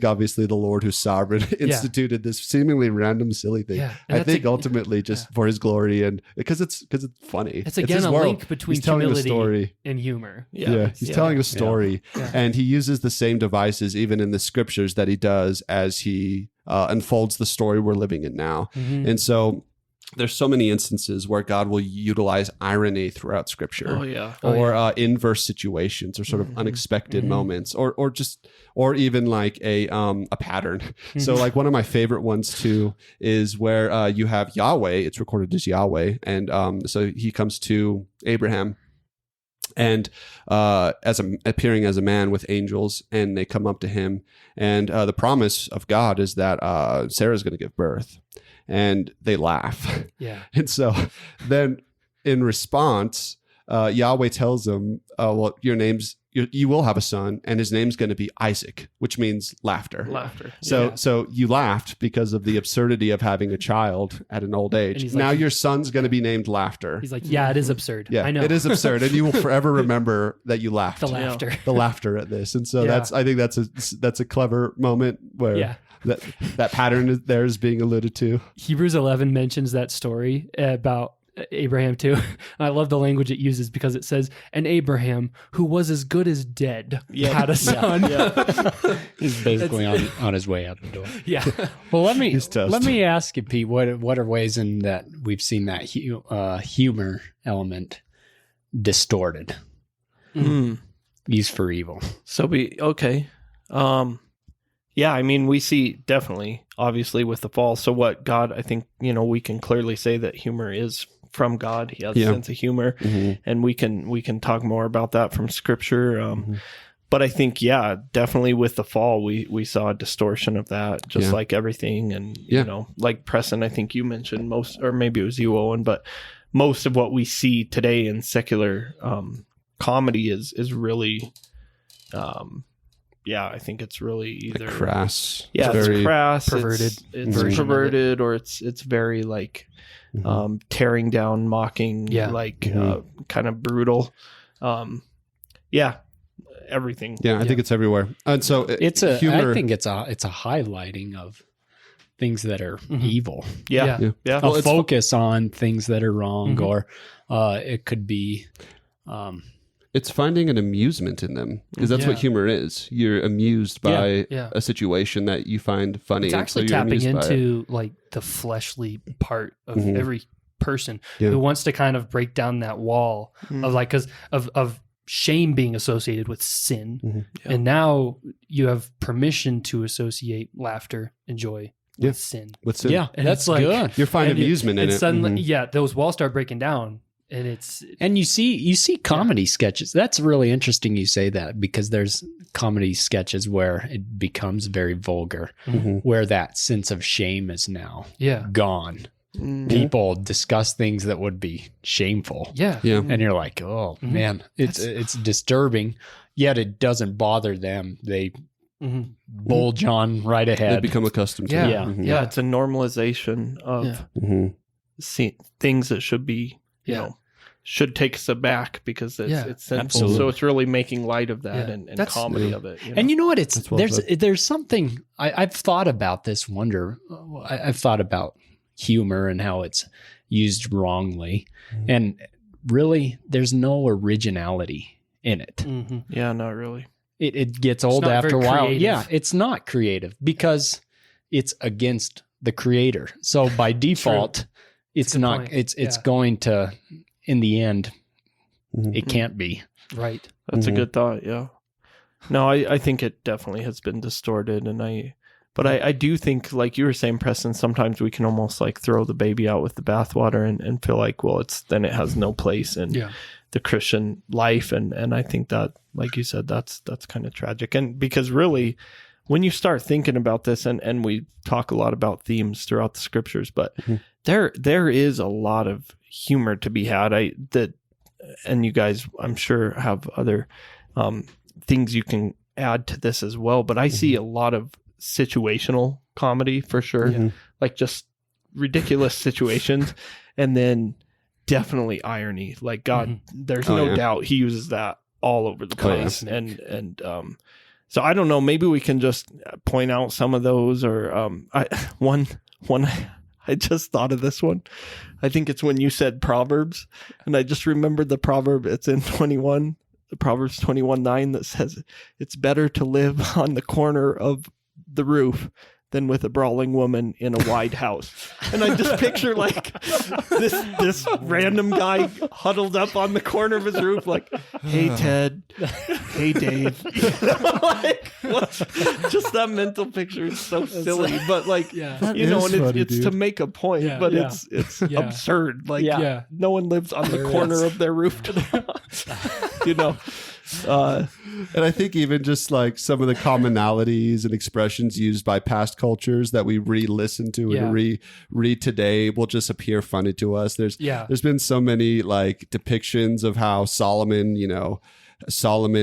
obviously the Lord who's sovereign instituted this seemingly random silly thing. I think ultimately just for his glory, and because it's funny. It's again a link between humility and humor. He's telling a story, and he uses the same devices even in the scriptures that he does as he unfolds the story we're living in now. And so there's so many instances where God will utilize irony throughout scripture, or inverse situations, or sort of unexpected moments, or even like a pattern. So like one of my favorite ones too is where you have Yahweh, it's recorded as Yahweh. And so he comes to Abraham and appearing as a man with angels, and they come up to him, and the promise of God is that Sarah's going to give birth, and they laugh. Yeah. And so then in response, Yahweh tells them, well, you will have a son, and his name's going to be Isaac, which means laughter. So you laughed because of the absurdity of having a child at an old age. Now your son's going to be named Laughter. He's like, yeah, it is absurd. Yeah, I know. it is absurd, and you will forever remember that you laughed. The laughter. At this. And so I think that's a clever moment where that pattern there is being alluded to. Hebrews 11 mentions that story about Abraham too. I love the language it uses because it says, and Abraham, who was as good as dead, had a son. He's basically on his way out the door. Yeah. Well, let me ask you, Pete, what are ways in that we've seen that humor element distorted, used for evil? So yeah, I mean, we see definitely, obviously, with the fall. So what God, I think, we can clearly say that humor is from God. He has a sense of humor, and we can talk more about that from Scripture. But I think, definitely with the fall, we saw a distortion of that, just like everything. And, like Preston, I think you mentioned most, or maybe it was you, Owen, but most of what we see today in secular comedy is really... I think it's really either crass. Yeah, it's crass, perverted. It's perverted, or it's very like tearing down, mocking, kind of brutal. Everything. Yeah, I think it's everywhere, and so it's humor. I think it's a highlighting of things that are evil. Yeah. A focus on things that are wrong, or it could be. It's finding an amusement in them, because that's what humor is. You're amused by a situation that you find funny. It's actually tapping into like the fleshly part of every person who wants to kind of break down that wall of like, because of shame being associated with sin. And now you have permission to associate laughter and joy with sin. Yeah, and that's like, good. You find amusement in it. Suddenly, those walls start breaking down. And you see comedy sketches. That's really interesting you say that, because there's comedy sketches where it becomes very vulgar, where that sense of shame is now gone. People discuss things that would be shameful. And you're like, oh man, it's disturbing, yet it doesn't bother them. They bulge on right ahead. They become accustomed to it. It's a normalization of things that should be should take us aback because it's sinful. Absolutely. So it's really making light of that and comedy of it. And you know what? There's something I've thought about this. I've thought about humor and how it's used wrongly, and really, there's no originality in it. Yeah, not really. It gets old after a while. Creative. Yeah, it's not creative because it's against the creator. So by default. It's not. Point. It's going to, in the end, it can't be. Right. That's a good thought. Yeah. No, I think it definitely has been distorted, but I do think, like you were saying, Preston, sometimes we can almost like throw the baby out with the bathwater and feel like, well, then it has no place in the Christian life, and I think that, like you said, that's kind of tragic, and because really, when you start thinking about this, and we talk a lot about themes throughout the Scriptures, but there is a lot of humor to be had. And you guys, I'm sure, have other things you can add to this as well. But I see a lot of situational comedy for sure, like just ridiculous situations, and then definitely irony. Like God, there's no doubt He uses that all over the place, and so I don't know. Maybe we can just point out some of those, or one. I just thought of this one. I think it's when you said Proverbs, and I just remembered the proverb. It's in Proverbs 21:9 that says, "It's better to live on the corner of the roof than with a brawling woman in a wide house." And I just picture like this random guy huddled up on the corner of his roof, like, "Hey Ted, hey Dave," like, what? Just that mental picture is so silly, but like, and it's to make a point, but it's absurd. Like, no one lives on the corner of their rooftop. you know. And I think even just like some of the commonalities and expressions used by past cultures that we re-listen to and read today will just appear funny to us. There's been so many like depictions of how Solomon,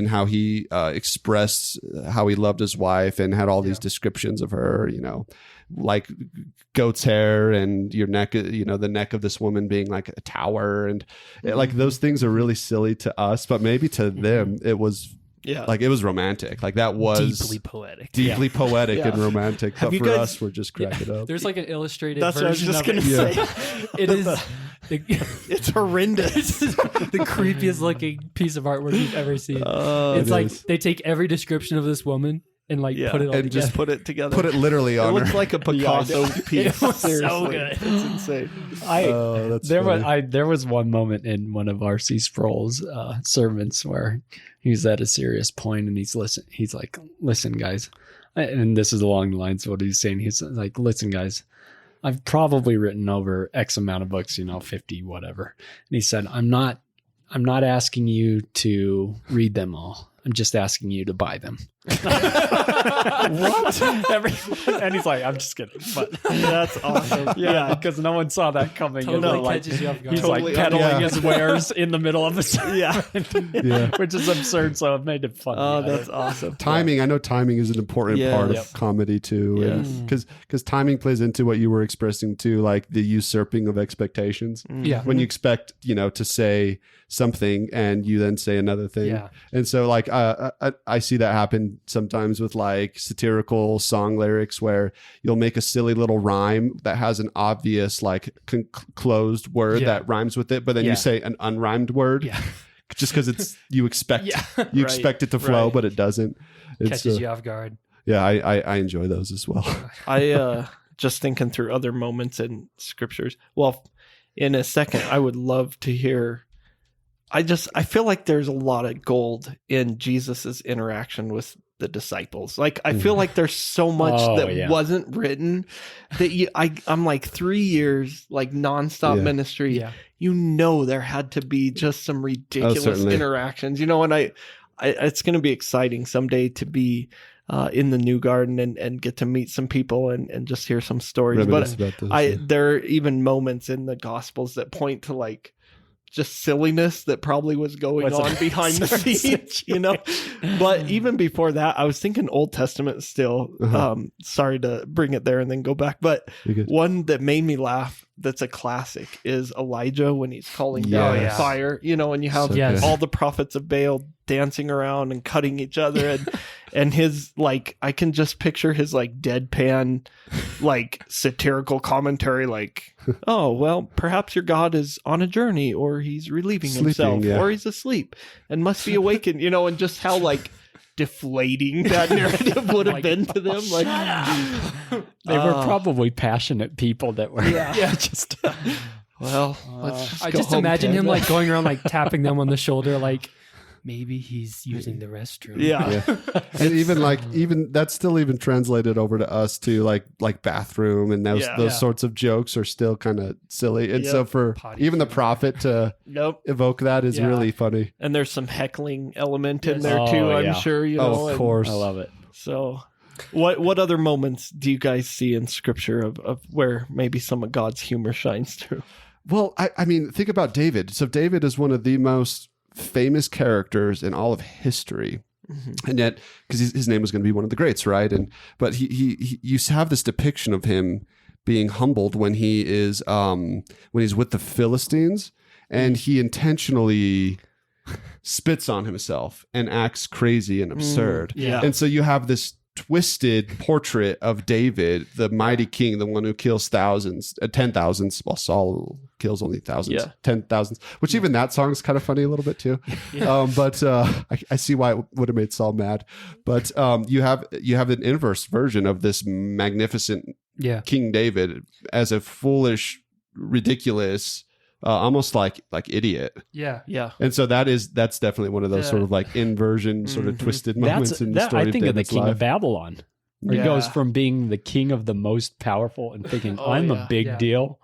how he expressed how he loved his wife and had all these descriptions of her, like goat's hair and your neck, the neck of this woman being like a tower. And like those things are really silly to us, but maybe to them it was like it was romantic. Like that was deeply poetic and romantic. But for us, we're just cracking up. There's like an illustrated That's what I was version just of going to it. say. It is. It's horrendous. The creepiest looking piece of artwork you've ever seen. It's like they take every description of this woman and like put it all and together. just put it together. Put it literally on It looks her. like a Picasso piece. It was so Seriously. good. It's insane. That's funny. There was one moment in one of R.C. Sproul's sermons where he's at a serious point and he's like, listen, guys. And this is along the lines of what he's saying. He's like, listen, guys, I've probably written over X amount of books, 50, whatever. And he said, I'm not asking you to read them all. I'm just asking you to buy them. What? And he's like, I'm just kidding. But That's awesome. yeah, because no one saw that coming. Totally catches you off guard. He's Totally, like peddling yeah. his wares in the middle of a Yeah. which is absurd. So it made it funny. Oh, that's awesome. Timing. I know timing is an important part of comedy too. Yes. Because timing plays into what you were expressing too, like the usurping of expectations. Yeah. When you expect, to say something and you then say another thing. Yeah. And so like I see that happen sometimes with like satirical song lyrics where you'll make a silly little rhyme that has an obvious like closed word that rhymes with it, but then you say an unrhymed word just because you expect expect it to flow, but it doesn't. Catches you off guard. Yeah, I enjoy those as well. I just thinking through other moments in scriptures. Well, in a second, I would love to hear. I feel like there's a lot of gold in Jesus's interaction with the disciples. Like I feel like there's so much wasn't written that I'm like 3 years like nonstop ministry. Yeah. There had to be just some ridiculous interactions. And it's going to be exciting someday to be in the new garden and get to meet some people and just hear some stories. There are even moments in the Gospels that point to like just silliness that probably was going on behind the scenes, But even before that, I was thinking Old Testament still. Sorry to bring it there and then go back. But one that made me laugh that's a classic is Elijah when he's calling down fire, and you have all the prophets of Baal dancing around and cutting each other and his like I can just picture his like deadpan like satirical commentary like, oh well, perhaps your God is on a journey or he's relieving himself or he's asleep and must be awakened, and just how like deflating that narrative would have been to them. Like they were probably passionate people that were just well, let's just I go just home, imagine Ted. him like going around like tapping them on the shoulder like maybe he's using the restroom. And even that's still even translated over to us too, like bathroom and those sorts of jokes are still kind of silly. And so for even the prophet to evoke that is really funny. And there's some heckling element in there too, I'm sure, of course. I love it. So what other moments do you guys see in scripture of where maybe some of God's humor shines through? Well, I mean, think about David. So David is one of the most famous characters in all of history, and yet because his name was going to be one of the greats, right? But he you have this depiction of him being humbled when he's with the Philistines, and he intentionally spits on himself and acts crazy and absurd. And so you have this twisted portrait of David, the mighty king, the one who kills thousands, 10,000s, while Saul kills only thousands, 10,000s, which even that song is kind of funny a little bit too. But I see why it would have made Saul mad. But you have an inverse version of this magnificent King David as a foolish, ridiculous, almost like idiot. And so that's definitely one of those sort of like inversion, sort of twisted moments in the story. I think of the King life. of Babylon. He goes from being the king of the most powerful and thinking, I'm a big Yeah. deal,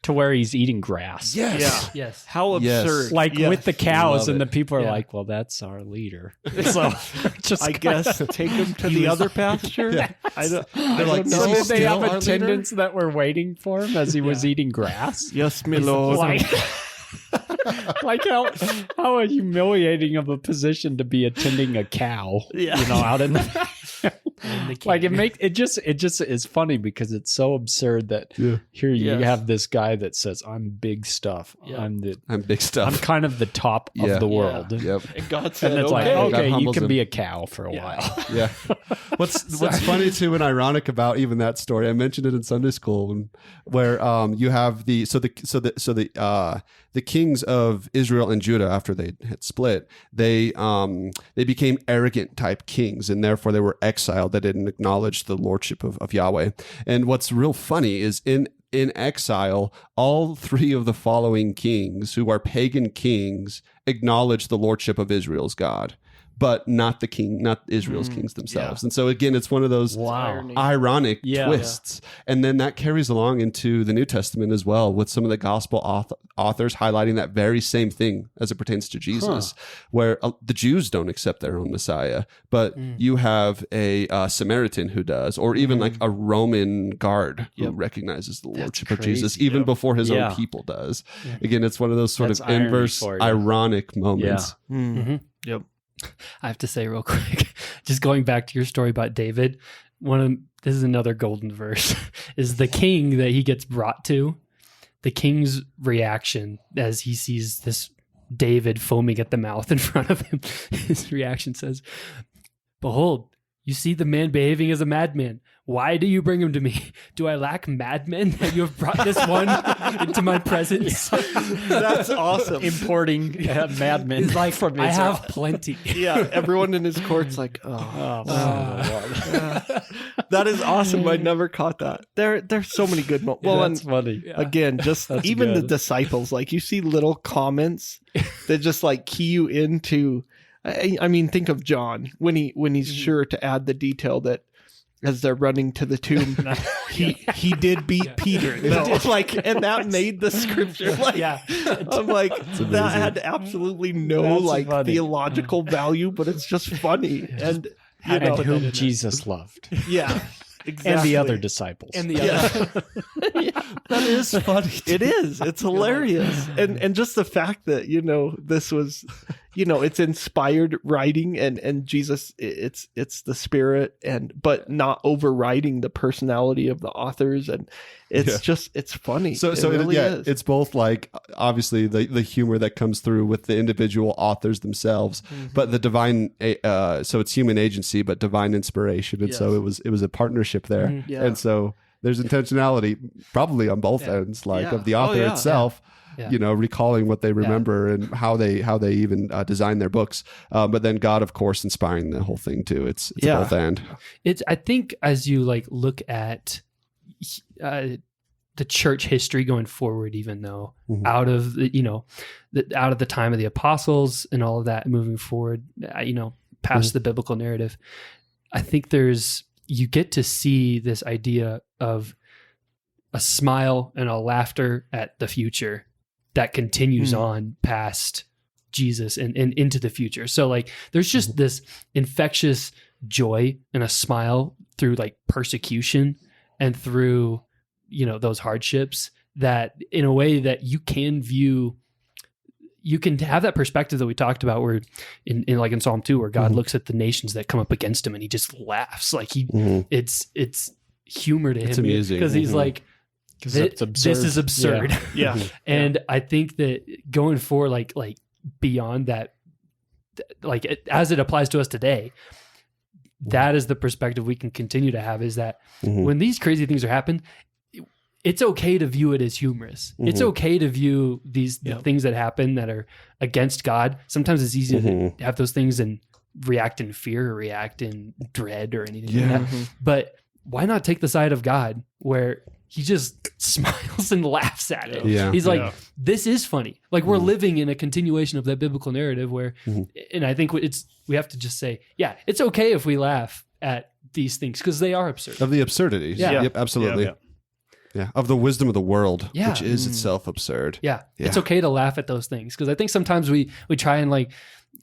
to where he's eating grass. Yes. Yes. How Yes. absurd. Like with the cows, Love and it. the people are Yeah. like, well, that's our leader. So just I guess take him to the other pasture. I don't like, know. "Is he Did they have still our leader?" attendants that were waiting for him as he was eating grass? Yes, my lord. Like, like how humiliating of a position to be attending a cow. Yeah. You know, out in the like it just is funny because it's so absurd that here you Yes. have this guy that says, I'm big stuff. Yeah. I'm big I'm stuff. kind of the top Yeah. of the world. Yep. And God said, And it's like, God okay, you humbles can him. be a cow for a while. Yeah. What's funny too and ironic about even that story, I mentioned it in Sunday school, where you have the kings of Israel and Judah, after they had split, they became arrogant type kings, and therefore they were exiled. They didn't acknowledge the lordship of Yahweh. And what's real funny is in exile, all three of the following kings, who are pagan kings, acknowledge the lordship of Israel's God, but not Israel's kings themselves. And so again, it's one of those ironic twists. And then that carries along into the New Testament as well, with some of the gospel authors highlighting that very same thing as it pertains to Jesus, where the Jews don't accept their own Messiah, but you have a Samaritan who does, or even like a Roman guard who recognizes the lordship of Jesus, even before his own people does. Again, it's one of those sort That's of inverse, ironic moments. Yep. I have to say real quick, just going back to your story about David, this is another golden verse, is the king that he gets brought to, the king's reaction as he sees this David foaming at the mouth in front of him. His reaction says, "Behold, you see the man behaving as a madman. Why do you bring him to me? Do I lack madmen that you have brought this one into my presence?" That's awesome. Importing madmen. It's like, from I Israel. have plenty. Yeah, everyone in his court's like, that is awesome. I never caught that. There's so many good moments. Well, That's funny. again, just That's even the good. disciples, like you see little comments that just like key you into. I mean, think of John when he's sure to add the detail that as they're running to the tomb, he did beat Peter, though. Like, and that made the scripture. Like, I'm like, that had absolutely no That's like funny. theological value, but it's just funny. And you know, And whom Jesus loved. yeah, exactly. And the other disciples. And the other, That is funny. It is. It's hilarious. And just the fact that, this was, it's inspired writing and Jesus, it's the spirit but not overriding the personality of the authors. And it's just, it's funny. So really is. it's both like obviously the humor that comes through with the individual authors themselves, but the divine, so it's human agency, but divine inspiration. And so it was a partnership there. Yeah. And so there's intentionality probably on both ends, like of the author itself, recalling what they remember and how they even design their books. But then God, of course, inspiring the whole thing too. It's both end. I think as you like look at the church history going forward, even though out of out of the time of the apostles and all of that moving forward, past the biblical narrative, I think you get to see this idea of a smile and a laughter at the future that continues on past Jesus and into the future. So like, there's just this infectious joy and a smile through like persecution and through, those hardships, that in a way that you can have that perspective that we talked about, where in Psalm 2, where God looks at the nations that come up against him and he just laughs. Like it's humor to him. It's amusing. Because he's like, this is absurd. Yeah. And I think that going forward, like beyond that, like as it applies to us today, that is the perspective we can continue to have, is that when these crazy things are happening, it's okay to view it as humorous. It's okay to view the things that happen that are against God. Sometimes it's easy to have those things and react in fear or react in dread or anything like that. But why not take the side of God, where he just smiles and laughs at it? Yeah. He's like, this is funny. Like, we're living in a continuation of that biblical narrative where, and I think we have to just say, it's okay if we laugh at these things because they are absurd. Of the absurdities. Yeah. Yep, absolutely. Yeah. Of the wisdom of the world, which is itself absurd. Yeah. It's okay to laugh at those things because I think sometimes we try and like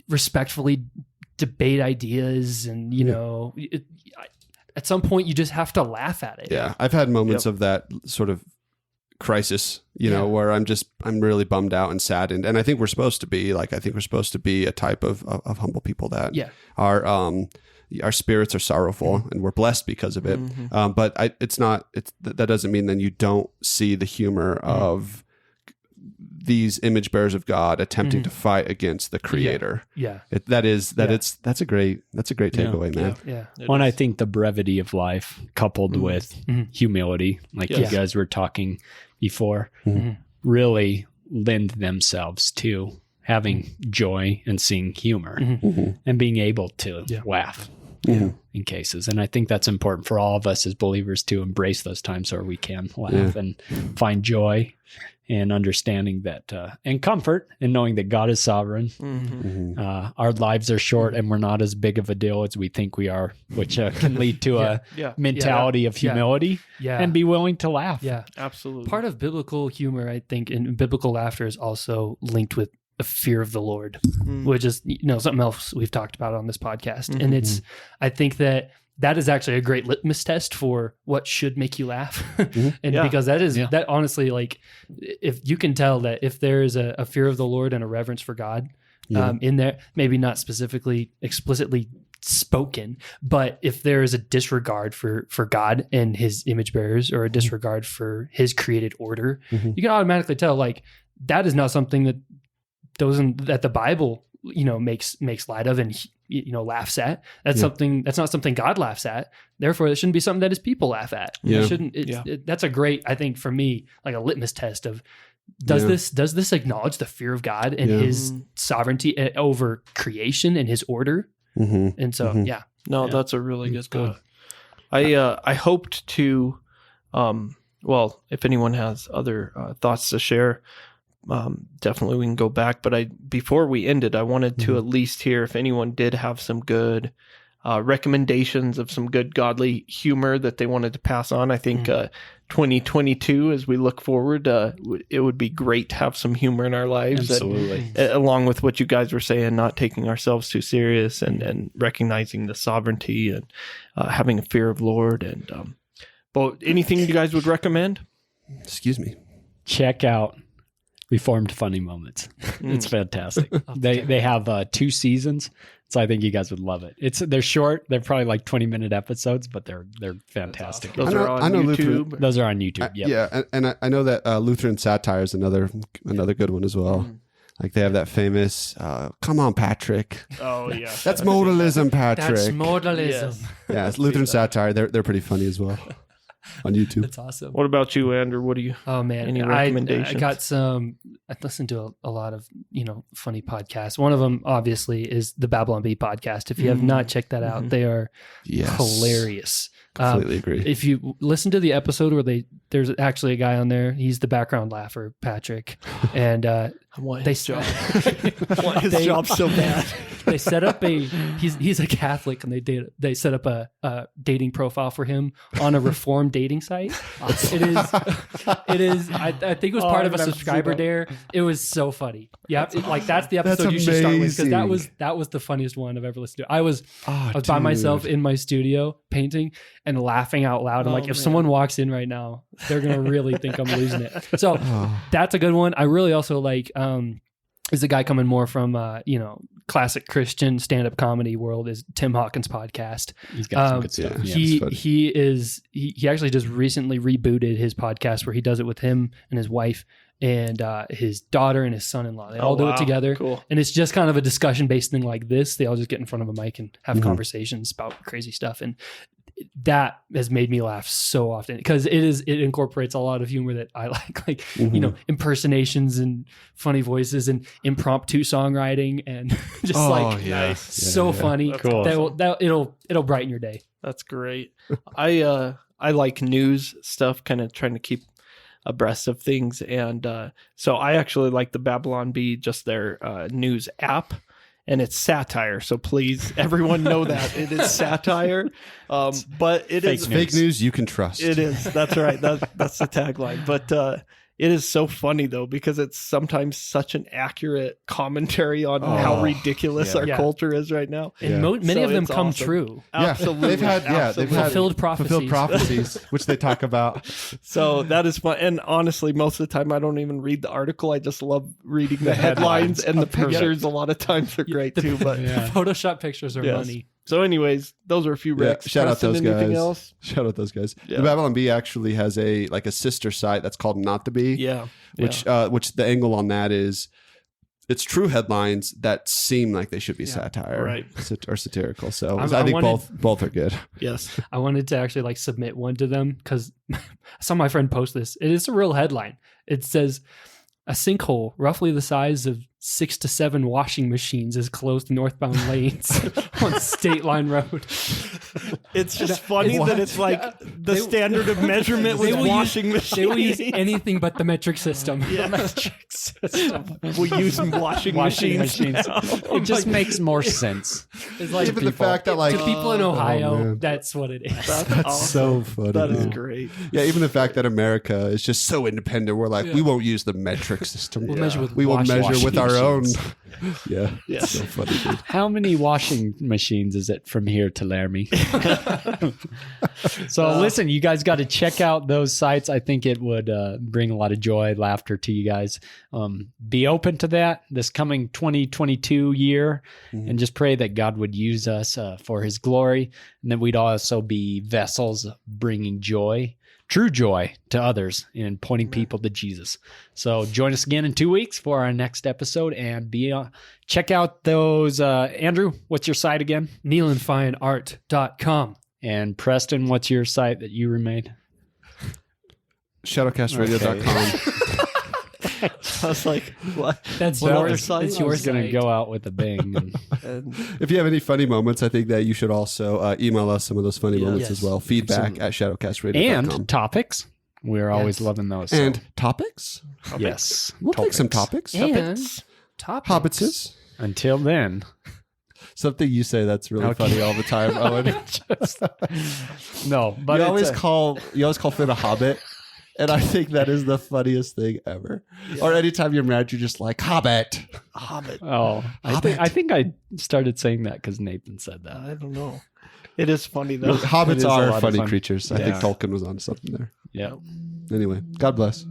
respectfully debate ideas and, you know, at some point you just have to laugh at it. Yeah. I've had moments of that sort of crisis, you know, where I'm really bummed out and saddened. And I think we're supposed to be a type of humble people that our spirits are sorrowful and we're blessed because of it. But that doesn't mean then you don't see the humor of these image bearers of God attempting to fight against the Creator. That's a great takeaway, man. Yeah. Well, and I think the brevity of life coupled with humility, like you guys were talking before, really lend themselves to having joy and seeing humor and being able to laugh in cases. And I think that's important for all of us as believers to embrace those times where we can laugh and find joy and understanding that and comfort in knowing that God is sovereign. Our lives are short and we're not as big of a deal as we think we are, which can lead to a mentality of humility and be willing to laugh. Yeah, absolutely. Part of biblical humor, I think, and biblical laughter is also linked with a fear of the Lord, which is, you know, something else we've talked about on this podcast. And it's, I think that is actually a great litmus test for what should make you laugh. Because that honestly, like, if you can tell that if there is a fear of the Lord and a reverence for God in there, maybe not specifically explicitly spoken, but if there is a disregard for God and his image bearers or a disregard for his created order, you can automatically tell, like, that is not something that the Bible, you know, makes light of and, you know, laughs at. That's not something God laughs at. Therefore, it shouldn't be something that his people laugh at. It shouldn't. That's a great, I think, for me, like a litmus test of does this acknowledge the fear of God and his sovereignty over creation and his order. And so, that's a really good one. I hoped to, well, if anyone has other thoughts to share, definitely we can go back, but before we ended, I wanted to at least hear if anyone did have some good recommendations of some good godly humor that they wanted to pass on. I think 2022, as we look forward, it would be great to have some humor in our lives. Absolutely. Along with what you guys were saying, not taking ourselves too serious and recognizing the sovereignty and having a fear of Lord. And but anything you guys would recommend? Excuse me. Check out Reformed Funny Moments. It's fantastic. They have 2 seasons, so I think you guys would love it. They're short. They're probably like 20-minute episodes, but they're fantastic. Those are on YouTube. Those are on YouTube. And I know that Lutheran satire is another good one as well. Like they have that famous "Come on, Patrick." Oh yeah, that's modalism, Patrick. That's modalism. Yeah, it's Lutheran satire. They're pretty funny as well. On YouTube. That's awesome. What about you, Andrew? What do you? Oh man, any recommendations? I got some. I listened to a lot of, you know, funny podcasts. One of them, obviously, is the Babylon Bee podcast. If you have not checked that out, they are hilarious. Completely agree. If you listen to the episode where there's actually a guy on there. He's the background laugher, Patrick, and his job. His job's so bad. They set up he's a Catholic, and they set up a dating profile for him on a Reformed dating site. It is. I think it was part of a subscriber dare. It was so funny. Yeah, that's the episode you should start with, because that was the funniest one I've ever listened to. I was by myself in my studio painting and laughing out loud. I'm like, if someone walks in right now, they're gonna really think I'm losing it. So that's a good one. I really also like is a guy coming more from classic Christian stand-up comedy world, is Tim Hawkins' podcast. He's got some good stuff. He actually just recently rebooted his podcast where he does it with him and his wife and his daughter and his son-in-law. They all do it together. Cool. And it's just kind of a discussion-based thing like this. They all just get in front of a mic and have conversations about crazy stuff. And that has made me laugh so often because it incorporates a lot of humor that I like impersonations and funny voices and impromptu songwriting and just funny. Cool. It'll brighten your day. That's great. I like news stuff, kind of trying to keep abreast of things, and so I actually like the Babylon Bee, just their news app. and it's satire. So please, everyone know that it is satire. But it is fake news you can trust. It is. That's right. That's the tagline. But it is so funny though, because it's sometimes such an accurate commentary on how ridiculous our culture is right now. And many of them come true. Absolutely. They've had fulfilled prophecies, which they talk about. So that is fun. And honestly, most of the time I don't even read the article. I just love reading the headlines, and the pictures a lot of times are great too. But the Photoshop pictures are money. So anyways, those are a few Ricks. Shout out those Anything guys. Else? Shout out those guys. The Babylon Bee actually has a sister site that's called Not the Bee. Yeah. Which the angle on that is it's true headlines that seem like they should be satire, right, or satirical. So I think both are good. Yes. I wanted to actually submit one to them because I saw my friend post this. It is a real headline. It says, a sinkhole roughly the size of 6 to 7 washing machines is closed northbound lanes on State Line Road. It's just funny that it's like the standard of measurement was washing machines. They will use anything but the metric system. Yeah. Metric system. We use washing machines. It just makes more sense. It's like even the fact that to people in Ohio, that's what it is. That's awesome. So funny. That is great. Yeah, even the fact that America is just so independent. We're like, we won't use the metric system. We'll measure with we will measure with our own. Yeah. So funny, dude. How many washing machines is it from here to Laramie? So listen, you guys got to check out those sites. I think it would bring a lot of joy, laughter to you guys. Be open to that this coming 2022 year, and just pray that God would use us for his glory, and that we'd also be vessels bringing joy, true joy, to others and pointing people to Jesus. So join us again in 2 weeks for our next episode, and check out those. Andrew, what's your site again? NeilAndFineArt.com. And Preston, what's your site that you remade? Shadowcastradio.com. I was like, what? That's your site. It's yours. Going to go out with a bang. And if you have any funny moments, I think that you should also email us some of those funny moments as well. Feedback at shadowcastradio.com. And topics. We're always loving those. So. And topics? Yes. We'll take some topics. And Hobbitses. Until then. Something you say that's really funny all the time, Owen. No, but you always call Finn a hobbit, and I think that is the funniest thing ever. Yeah. Or anytime you're mad, you're just like hobbit. Oh, I think I started saying that because Nathan said that. I don't know. It is funny though. Hobbits are funny creatures. I think Tolkien was on something there. Yeah. Anyway, God bless.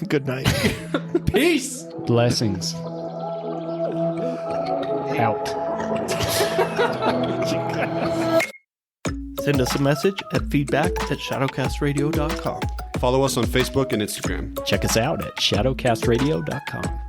Good night. Peace. Blessings. Out. Send us a message at feedback@shadowcastradio.com. Follow us on Facebook and Instagram. Check us out at shadowcastradio.com.